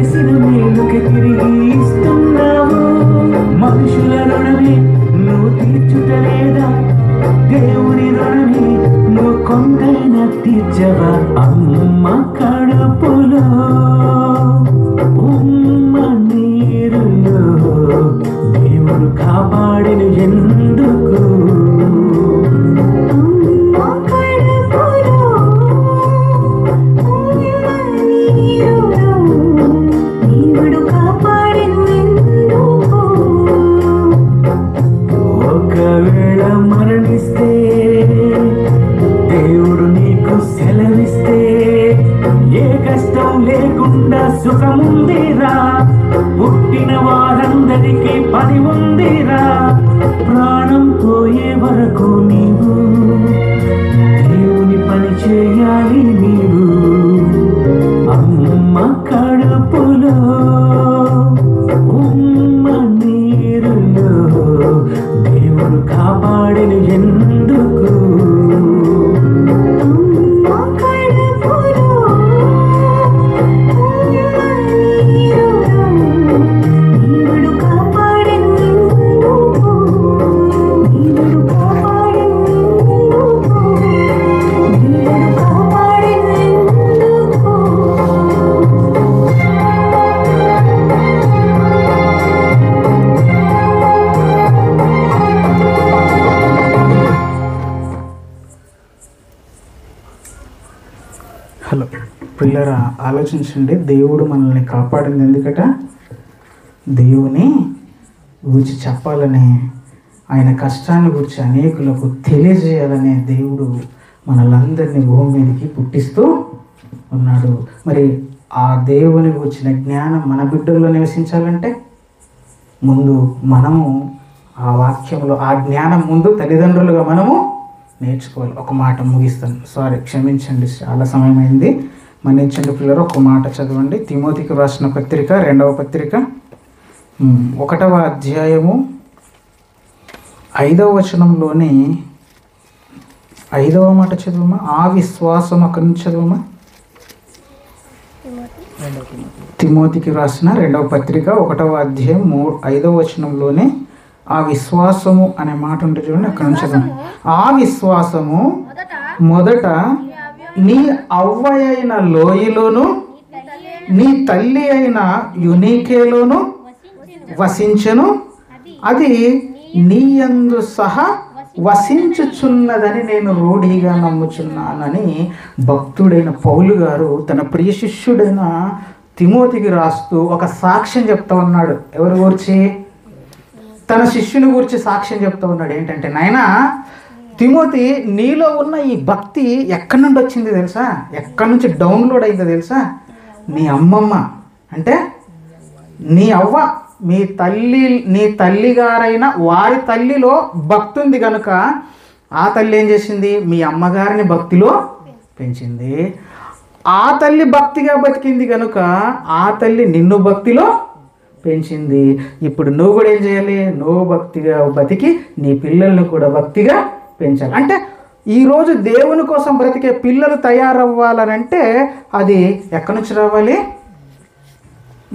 చేసిన మేలుకి తిరిగి ఇస్తున్నావు. మనుషుల రుణమే నువ్వు తీర్చుటలేదా, దేవుని రుణమే నువ్వు కొండైనా తీర్చవా. అమ్మ కడుపులో ఉమ్మ నీరులో దేవుడు కాపాడిన ఎందుకు. ఒకవేళ మరణిస్తే దేవుడు నీకు సెలవిస్తే ఏ కష్టం లేకుండా సుఖముందిరా. పుట్టిన వారందరికీ పని ఉందిరా. ప్రాణం పోయే వరకు నీవు దేవుని పని చేయాలి నీవు. అమ్మ కడుపులో ఉమ్మ నీరులో దేవుడు కాపాడిన ఎందుకు. హలో పిల్లరా, ఆలోచించండి. దేవుడు మనల్ని కాపాడింది ఎందుకట? దేవుని గురించి చెప్పాలని, ఆయన కష్టాన్ని గురించి అనేకులకు తెలియజేయాలనే దేవుడు మనలందరినీ భూమి మీదకి పుట్టిస్తూ ఉన్నాడు. మరి ఆ దేవుని గురించిన జ్ఞానం మన బిడ్డల్లో నివసించాలంటే ముందు మనము ఆ వాక్యంలో ఆ జ్ఞానం ముందు తల్లిదండ్రులుగా మనము నేర్చుకోవాలి. ఒక మాట ముగిస్తాను, సారీ క్షమించండి, చాలా సమయం అయింది, మన్నించండి పిల్లలు. ఒక మాట చదవండి. తిమోతికి రాసిన పత్రిక 2వ పత్రిక 1వ అధ్యాయము 5వ వచనంలోని 5వ మాట చదువమా. ఆ విశ్వాసం అక్కడి నుంచి చదువమా. తిమోతికి రాసిన 2వ పత్రిక 1వ అధ్యాయం 5వ వచనంలోనే ఆ విశ్వాసము అనే మాట ఉంటుంది చూడండి, అక్కడ నుంచి చదవండి. ఆ విశ్వాసము మొదట నీ అవ్వ అయిన లోయలోను నీ తల్లి అయిన యునీకేలోను వసించెను, అది నీ యందు సహా వసించుచున్నదని నేను రూఢిగా నమ్ముచున్నానని భక్తుడైన పౌలు గారు తన ప్రియ శిష్యుడైన తిమోతికి రాస్తూ ఒక సాక్ష్యం చెప్తా ఉన్నాడు. ఎవరి గురించి? తన శిష్యుని గురించి సాక్ష్యం చెప్తా ఉన్నాడు. ఏంటంటే, నాయనా తిమోతి, నీలో ఉన్న ఈ భక్తి ఎక్కడి నుండి వచ్చింది తెలుసా? ఎక్కడి నుంచి డౌన్లోడ్ అయిందో తెలుసా? నీ అమ్మమ్మ అంటే నీ అవ్వ, నీ తల్లిగారైన వారి తల్లిలో భక్తి ఉంది కనుక ఆ తల్లి ఏం చేసింది? మీ అమ్మగారిని భక్తిలో పెంచింది. ఆ తల్లి భక్తిగా బతికింది కనుక ఆ తల్లి నిన్ను భక్తిలో పెంచింది. ఇప్పుడు నువ్వు కూడా ఏం చేయాలి? నువ్వు భక్తిగా బతికి నీ పిల్లల్ని కూడా భక్తిగా పెంచాలి. అంటే ఈరోజు దేవుని కోసం బ్రతికే పిల్లలు తయారవ్వాలనంటే అది ఎక్కడి నుంచి రావాలి?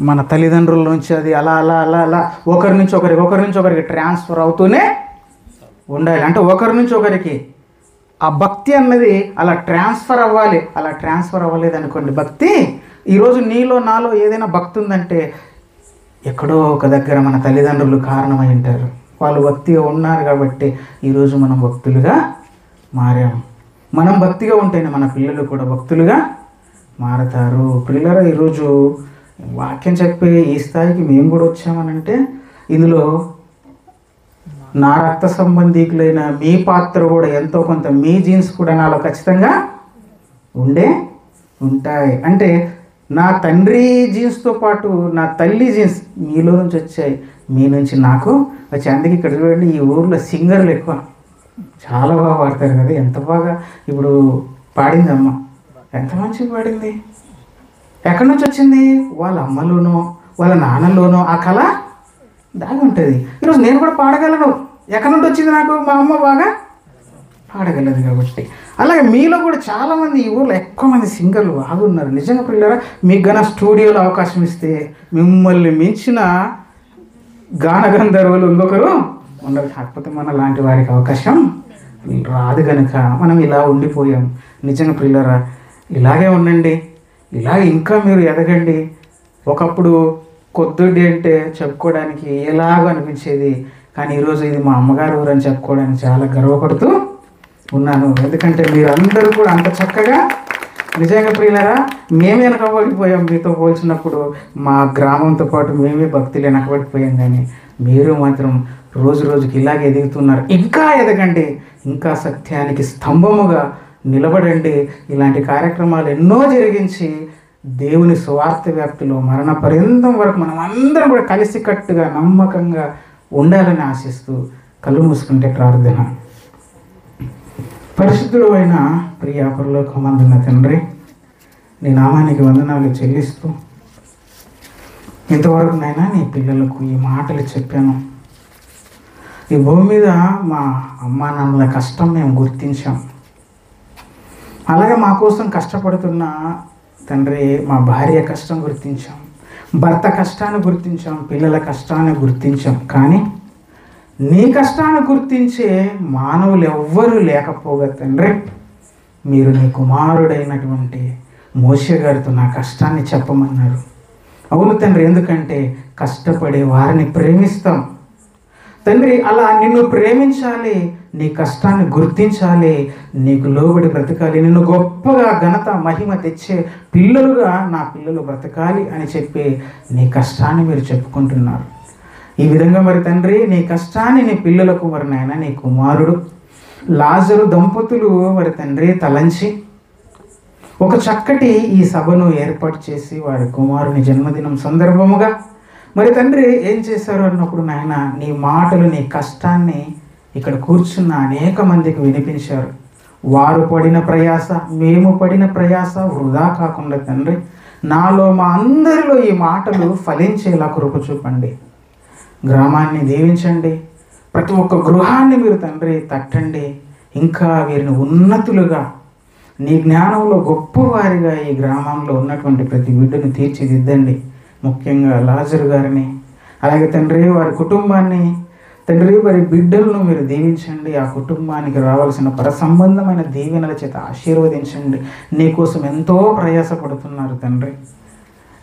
మన తల్లిదండ్రుల నుంచి. అది అలా అలా అలా అలా ఒకరి నుంచి ఒకరికి ట్రాన్స్ఫర్ అవుతూనే ఉండాలి. అంటే ఒకరి నుంచి ఒకరికి ఆ భక్తి అన్నది అలా ట్రాన్స్ఫర్ అవ్వాలి. అలా ట్రాన్స్ఫర్ అవ్వలేదు అనుకోండి భక్తి, ఈరోజు నీలో నాలో ఏదైనా భక్తి ఉందంటే ఎక్కడో ఒక దగ్గర మన తల్లిదండ్రులు కారణమై ఉంటారు. వాళ్ళు భక్తిగా ఉన్నారు కాబట్టి ఈరోజు మనం భక్తులుగా మారాము. మనం భక్తిగా ఉంటేనే మన పిల్లలు కూడా భక్తులుగా మారతారు. పిల్లలు ఈరోజు వాక్యం చెప్పే ఈ స్థాయికి మేము కూడా వచ్చామనంటే ఇందులో నా రక్త సంబంధికులైన మీ పాత్ర కూడా ఎంతో కొంత, మీ జీన్స్ కూడా నాలో ఖచ్చితంగా ఉంటాయి. అంటే నా తండ్రి జీన్స్తో పాటు నా తల్లి జీన్స్ మీలో నుంచి వచ్చాయి, మీ నుంచి నాకు వచ్చి. అందుకే ఇక్కడ చూడండి, ఈ ఊర్లో సింగర్లు ఎక్కువ, చాలా బాగా పాడతారు కదా. ఎంత బాగా ఇప్పుడు పాడింది అమ్మ, ఎంత మంచిగా పాడింది. ఎక్కడి నుంచి వచ్చింది? వాళ్ళ అమ్మలోనో వాళ్ళ నాన్నలోనో ఆ కళ దాగి ఉంటుంది. ఈరోజు నేను కూడా పాడగలను. ఎక్కడి నుండి వచ్చింది నాకు? మా అమ్మ బాగా పాడగలదు కాబట్టి. అలాగే మీలో కూడా చాలామంది ఈ ఊళ్ళో ఎక్కువ మంది సింగర్లు బాగున్నారు. నిజంగా పిల్లరా, మీకు గన స్టూడియోలో అవకాశం ఇస్తే మిమ్మల్ని మించిన గాన గంధర్వులు ఇంకొకరు ఉండరు. కాకపోతే మన లాంటి వారికి అవకాశం రాదు కనుక మనం ఇలా ఉండిపోయాం. నిజంగా పిల్లరా, ఇలాగే ఉండండి, ఇలాగే ఇంకా మీరు ఎదగండి. ఒకప్పుడు కొద్దుడి అంటే చెప్పుకోవడానికి ఎలాగో అనిపించేది, కానీ ఈరోజు ఇది మా అమ్మగారు ఊరు అని చెప్పుకోవడానికి చాలా గర్వపడుతూ ఉన్నాను. ఎందుకంటే మీరందరూ కూడా అంత చక్కగా, నిజంగా ప్రియులారా, మేమే వెనకబడిపోయాం మీతో పోల్చినప్పుడు. మా గ్రామంతో పాటు మేమే భక్తులు వెనకబడిపోయాం, కానీ మీరు మాత్రం రోజు రోజుకి ఇలాగే ఎదుగుతున్నారు. ఇంకా ఎదగండి, ఇంకా సత్యానికి స్తంభముగా నిలబడండి. ఇలాంటి కార్యక్రమాలు ఎన్నో జరిగించి దేవుని స్వార్థ వ్యాప్తిలో మరణ పర్యంతం వరకు మనం అందరం కూడా కలిసికట్టుగా నమ్మకంగా ఉండాలని ఆశిస్తూ కళ్ళు మూసుకుంటే ప్రార్థన. పరిశుద్ధుడు అయిన ప్రియ పరలోకమందున్న తండ్రి, నీ నామానికి వందనాలు చెల్లిస్తూ ఇంతవరకు నైనా నీ పిల్లలకు ఈ మాటలు చెప్పాను. ఈ భూమి మీద మా అమ్మా నాన్నల కష్టం మేము గుర్తించాం. అలాగే మా కోసం కష్టపడుతున్న తండ్రి మా భార్య కష్టం గుర్తించాం, భర్త కష్టాన్ని గుర్తించాం, పిల్లల కష్టాన్ని గుర్తించాం. కానీ నీ కష్టాన్ని గుర్తించే మానవులు ఎవ్వరూ లేకపోగా తండ్రి, మీరు నీ కుమారుడైనటువంటి మోషే గారితో నా కష్టాన్ని చెప్పమన్నారు. అవును తండ్రి, ఎందుకంటే కష్టపడే వారిని ప్రేమిస్తాం తండ్రి. అలా నిన్ను ప్రేమించాలి, నీ కష్టాన్ని గుర్తించాలి, నీకు లోబడి బ్రతకాలి, నిన్ను గొప్పగా ఘనత మహిమ తెచ్చే పిల్లలుగా నా పిల్లలు బ్రతకాలి అని చెప్పి నీ కష్టాన్ని మీరు చెప్పుకుంటున్నారు. ఈ విధంగా మరి తండ్రి, నీ కష్టాన్ని నీ పిల్లలకు మరి నాయన నీ కుమారుడు లాజరు దంపతులు మరి తండ్రి తలంచి ఒక చక్కటి ఈ సభను ఏర్పాటు చేసి వారి కుమారుని జన్మదినం సందర్భముగా మరి తండ్రి ఏం చేశారు అన్నప్పుడు నాయన నీ మాటలు, నీ కష్టాన్ని ఇక్కడ కూర్చున్న అనేక మందికి వినిపించారు. వారు పడిన ప్రయాస, మేము పడిన ప్రయాస వృధా కాకుండా తండ్రి, నాలో మా అందరిలో ఈ మాటలు ఫలించేలా కృప చూపండి. గ్రామాన్ని దీవించండి, ప్రతి ఒక్క గృహాన్ని మీరు తండ్రి తట్టండి. ఇంకా వీరిని ఉన్నతులుగా నీ జ్ఞానంలో గొప్పవారిగా ఈ గ్రామంలో ఉన్నటువంటి ప్రతి బిడ్డను తీర్చిదిద్దండి. ముఖ్యంగా లాజరు గారిని, అలాగే తండ్రి వారి కుటుంబాన్ని, తండ్రి వారి బిడ్డలను మీరు దీవించండి. ఆ కుటుంబానికి రావాల్సిన పరసంబంధమైన దీవెనల చేత ఆశీర్వదించండి. నీకోసం ఎంతో ప్రయాసపడుతున్నారు తండ్రి.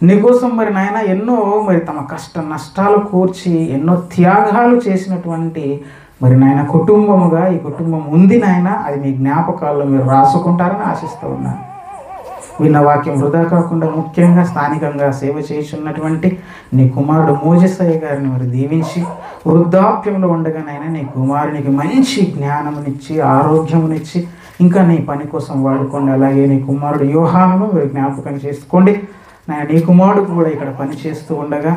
నీకోసం మరి నాయన ఎన్నో మరి తమ కష్ట నష్టాలు కూర్చి ఎన్నో త్యాగాలు చేసినటువంటి మరి నాయన కుటుంబముగా ఈ కుటుంబం ఉంది నాయన. అది మీ జ్ఞాపకాల్లో మీరు రాసుకుంటారని ఆశిస్తూ ఉన్నాను. విన్న వాక్యం వృధా కాకుండా ముఖ్యంగా స్థానికంగా సేవ చేస్తున్నటువంటి నీ కుమారుడు మోజెసయ్య గారిని మరి దీవించి వృద్ధాప్యంలో ఉండగానైనా నీ కుమారునికి మంచి జ్ఞానమునిచ్చి ఆరోగ్యమునిచ్చి ఇంకా నీ పని కోసం వాడుకోండి. అలాగే నీ కుమారుడు యోహానును మీరు జ్ఞాపకం చేసుకోండి. నీ కుమారుడు కూడా ఇక్కడ పని చేస్తూ ఉండగా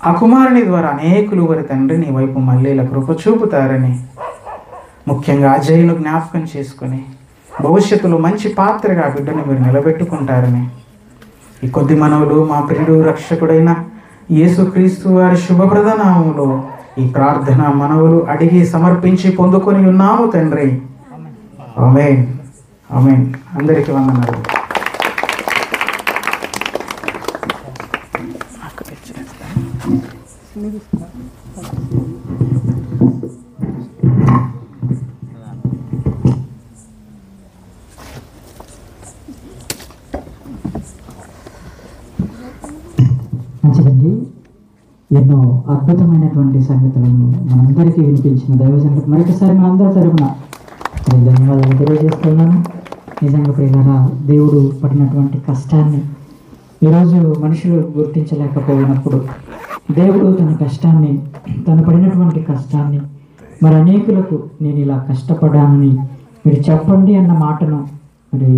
ఆ కుమారుని ద్వారా అనేకులు వారి తండ్రి నీ వైపు మళ్ళీ ఇలా కృప చూపుతారని, ముఖ్యంగా అజయ్ను జ్ఞాపకం చేసుకొని భవిష్యత్తులో మంచి పాత్రగా బిడ్డను మీరు నిలబెట్టుకుంటారని ఈ కొద్ది మనవులు మా ప్రియుడు రక్షకుడైన యేసుక్రీస్తు వారి శుభప్రద నామములో ఈ ప్రార్థన మనవులు అడిగి సమర్పించి పొందుకొని ఉన్నాము తండ్రి. ఆమేన్, ఆమేన్. అందరికీ వందనాలు. మంచిదండి. ఎన్నో అద్భుతమైనటువంటి సంగతులను మనందరికీ వినిపించిన దైవజనులకు మరొకసారి మనందరి తరపున ధన్యవాదాలు తెలియజేస్తున్నాను. నిజంగా ప్రియులారా, దేవుడు పడినటువంటి కష్టాన్ని ఈరోజు మనుషులు గుర్తించలేకపోయినప్పుడు దేవుడు తన కష్టాన్ని, తను పడినటువంటి కష్టాన్ని మరి అనేకులకు నేను ఇలా కష్టపడానని మీరు చెప్పండి అన్న మాటను మరి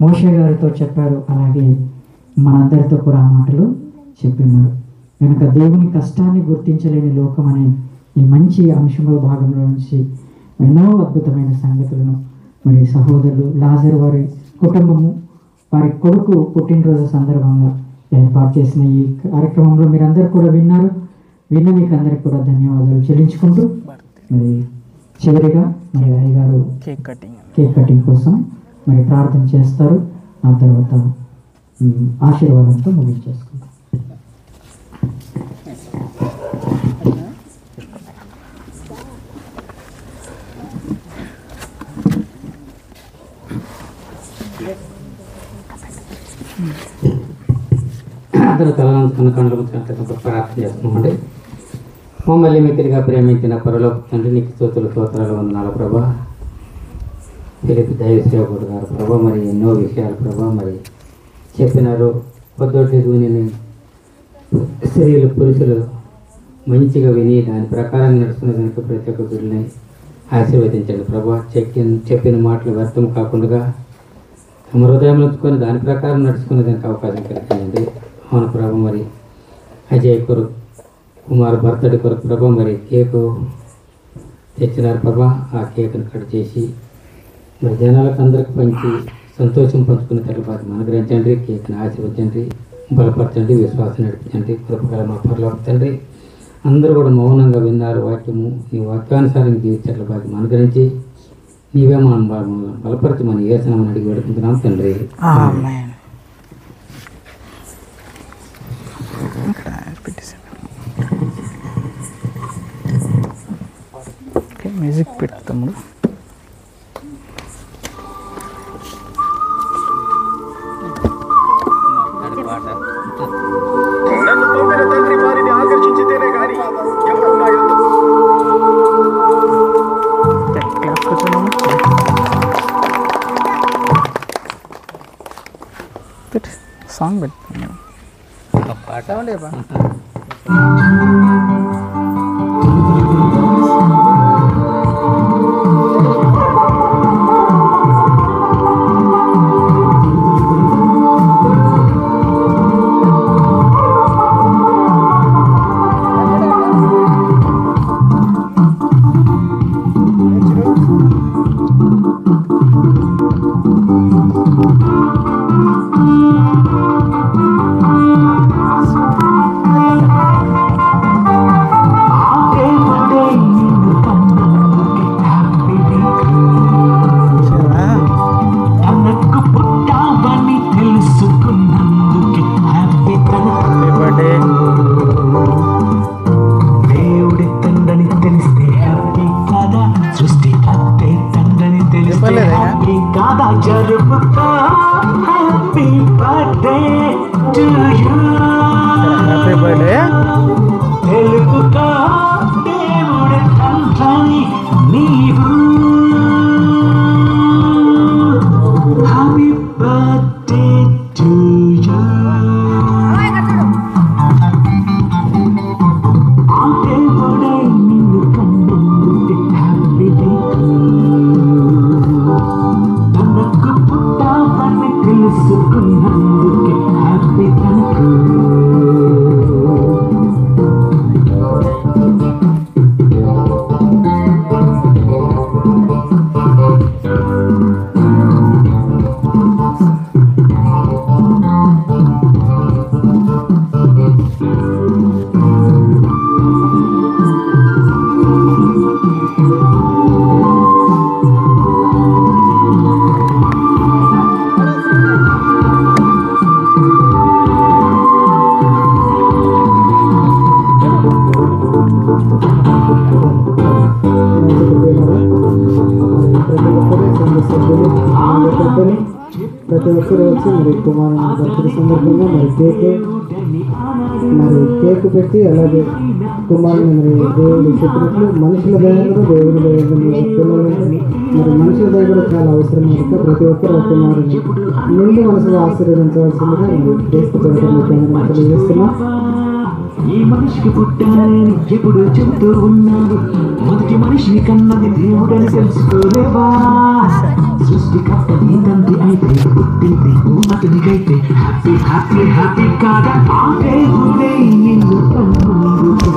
మోషే గారితో చెప్పారు. అలాగే మనందరితో కూడా ఆ మాటలు చెప్పినారు. కనుక దేవుని కష్టాన్ని గుర్తించలేని లోకం అనే ఈ మంచి అంశంలో భాగంలో నుంచి ఎన్నో అద్భుతమైన సంగతులను మరి సహోదరులు లాజరు వారి కుటుంబము వారి కొడుకు పుట్టినరోజు సందర్భంగా ఏర్పాటు చేసిన ఈ కార్యక్రమంలో మీరందరూ కూడా విన్నారు. విన్న మీకు అందరికీ కూడా ధన్యవాదాలు చెల్లించుకుంటూ మరి చివరిగా మరి అయ్యగారు కేక్ కటింగ్ కేక్ కటింగ్ కోసం మరి ప్రార్థన చేస్తారు. ఆ తర్వాత ఆశీర్వాదంతో ముగించేసుకుంటాం. అందరూ తలవంచుకున్న కళ్ళు ప్రార్థన చేస్తున్నామండి. మమ్మల్ని మిత్రుడిగా ప్రేమించిన పరలోక తండ్రి నీకు స్తోత్రాలు వందనాలు ప్రభా. పిలిపి దైవ సేవకుడు గారు ప్రభా, మరి ఎన్నో విషయాలు ప్రభా మరి చెప్పినారు. పొద్దుటి విని స్త్రీలు పురుషులు మంచిగా విని దాని ప్రకారం నడుచుకునే దానికి ప్రతి ఒక్క బిడ్డని ఆశీర్వదించండి ప్రభా. చెప్పిన మాటలు వ్యర్థం కాకుండా తమ హృదయంలో ఉంచుకొని దాని ప్రకారం నడుచుకునే దానికి అవకాశం కలిగిందండి. అవును ప్రభా, మరి అజయ్ కొరకు కుమార్ బర్త్డే కొరకు ప్రభా మరి కేకు తెచ్చినారు ప్రభా. ఆ కేకును కట్ చేసి మరి జనాలకు అందరికి పంచి సంతోషం పంచుకునే తర్వాత అనుగ్రహించండి. కేక్ని ఆశీర్వదించండి, బలపరచండి, విశ్వాసం నడిపించండి. కృపగల మా పరలోక తండ్రి, అందరూ కూడా మౌనంగా విన్నారు వాక్యము. నీ వాక్యానుసారం జీవించట్ల భాగ్యం అనుగ్రహించి నీవే మనం బలపరచమని ఏసునామని అడిగి పెడుకుంటున్నాం తండ్రి. మ్యూజిక్ పెడతాము. నన్ను పంపిన తండ్రి వారిని ఆకర్షించితేనే కానీ ఎవరు నా యుద్ధ సాంగ్ పెడతాను. పాట ఉండేవా? ప్రతి ఒక్కరు వచ్చి మరి కుమారుని బర్త్డే సందర్భంగా మరి కేక్ పెట్టి అలాగే కుమారుని మరి దేవుడు చెప్పినట్లు మనుషుల దయలు దేవుడి దయలు పిల్లలని మరి మనుషుల దయ కూడా చాలా అవసరం కనుక ప్రతి ఒక్కరు కుమారుని నిండు మనసులో ఆశీర్వదించవలసిందిగా మరి క్రీస్తు తెలియజేస్తున్నాం. ఈ మనిషికి పుట్టానని ఎప్పుడు చెబుతూ ఉన్నాడు. మొదటి మనిషిని కన్నది దేవుడని తెలుసుకోలేవా? సృష్టికర్త నీ తండ్రి అయితే పుట్టింది అతనికైతే హ్యాపీ హ్యాపీ హ్యాపీ కాదా? ఆ దేవుడే నిన్ను కన్నుందుకు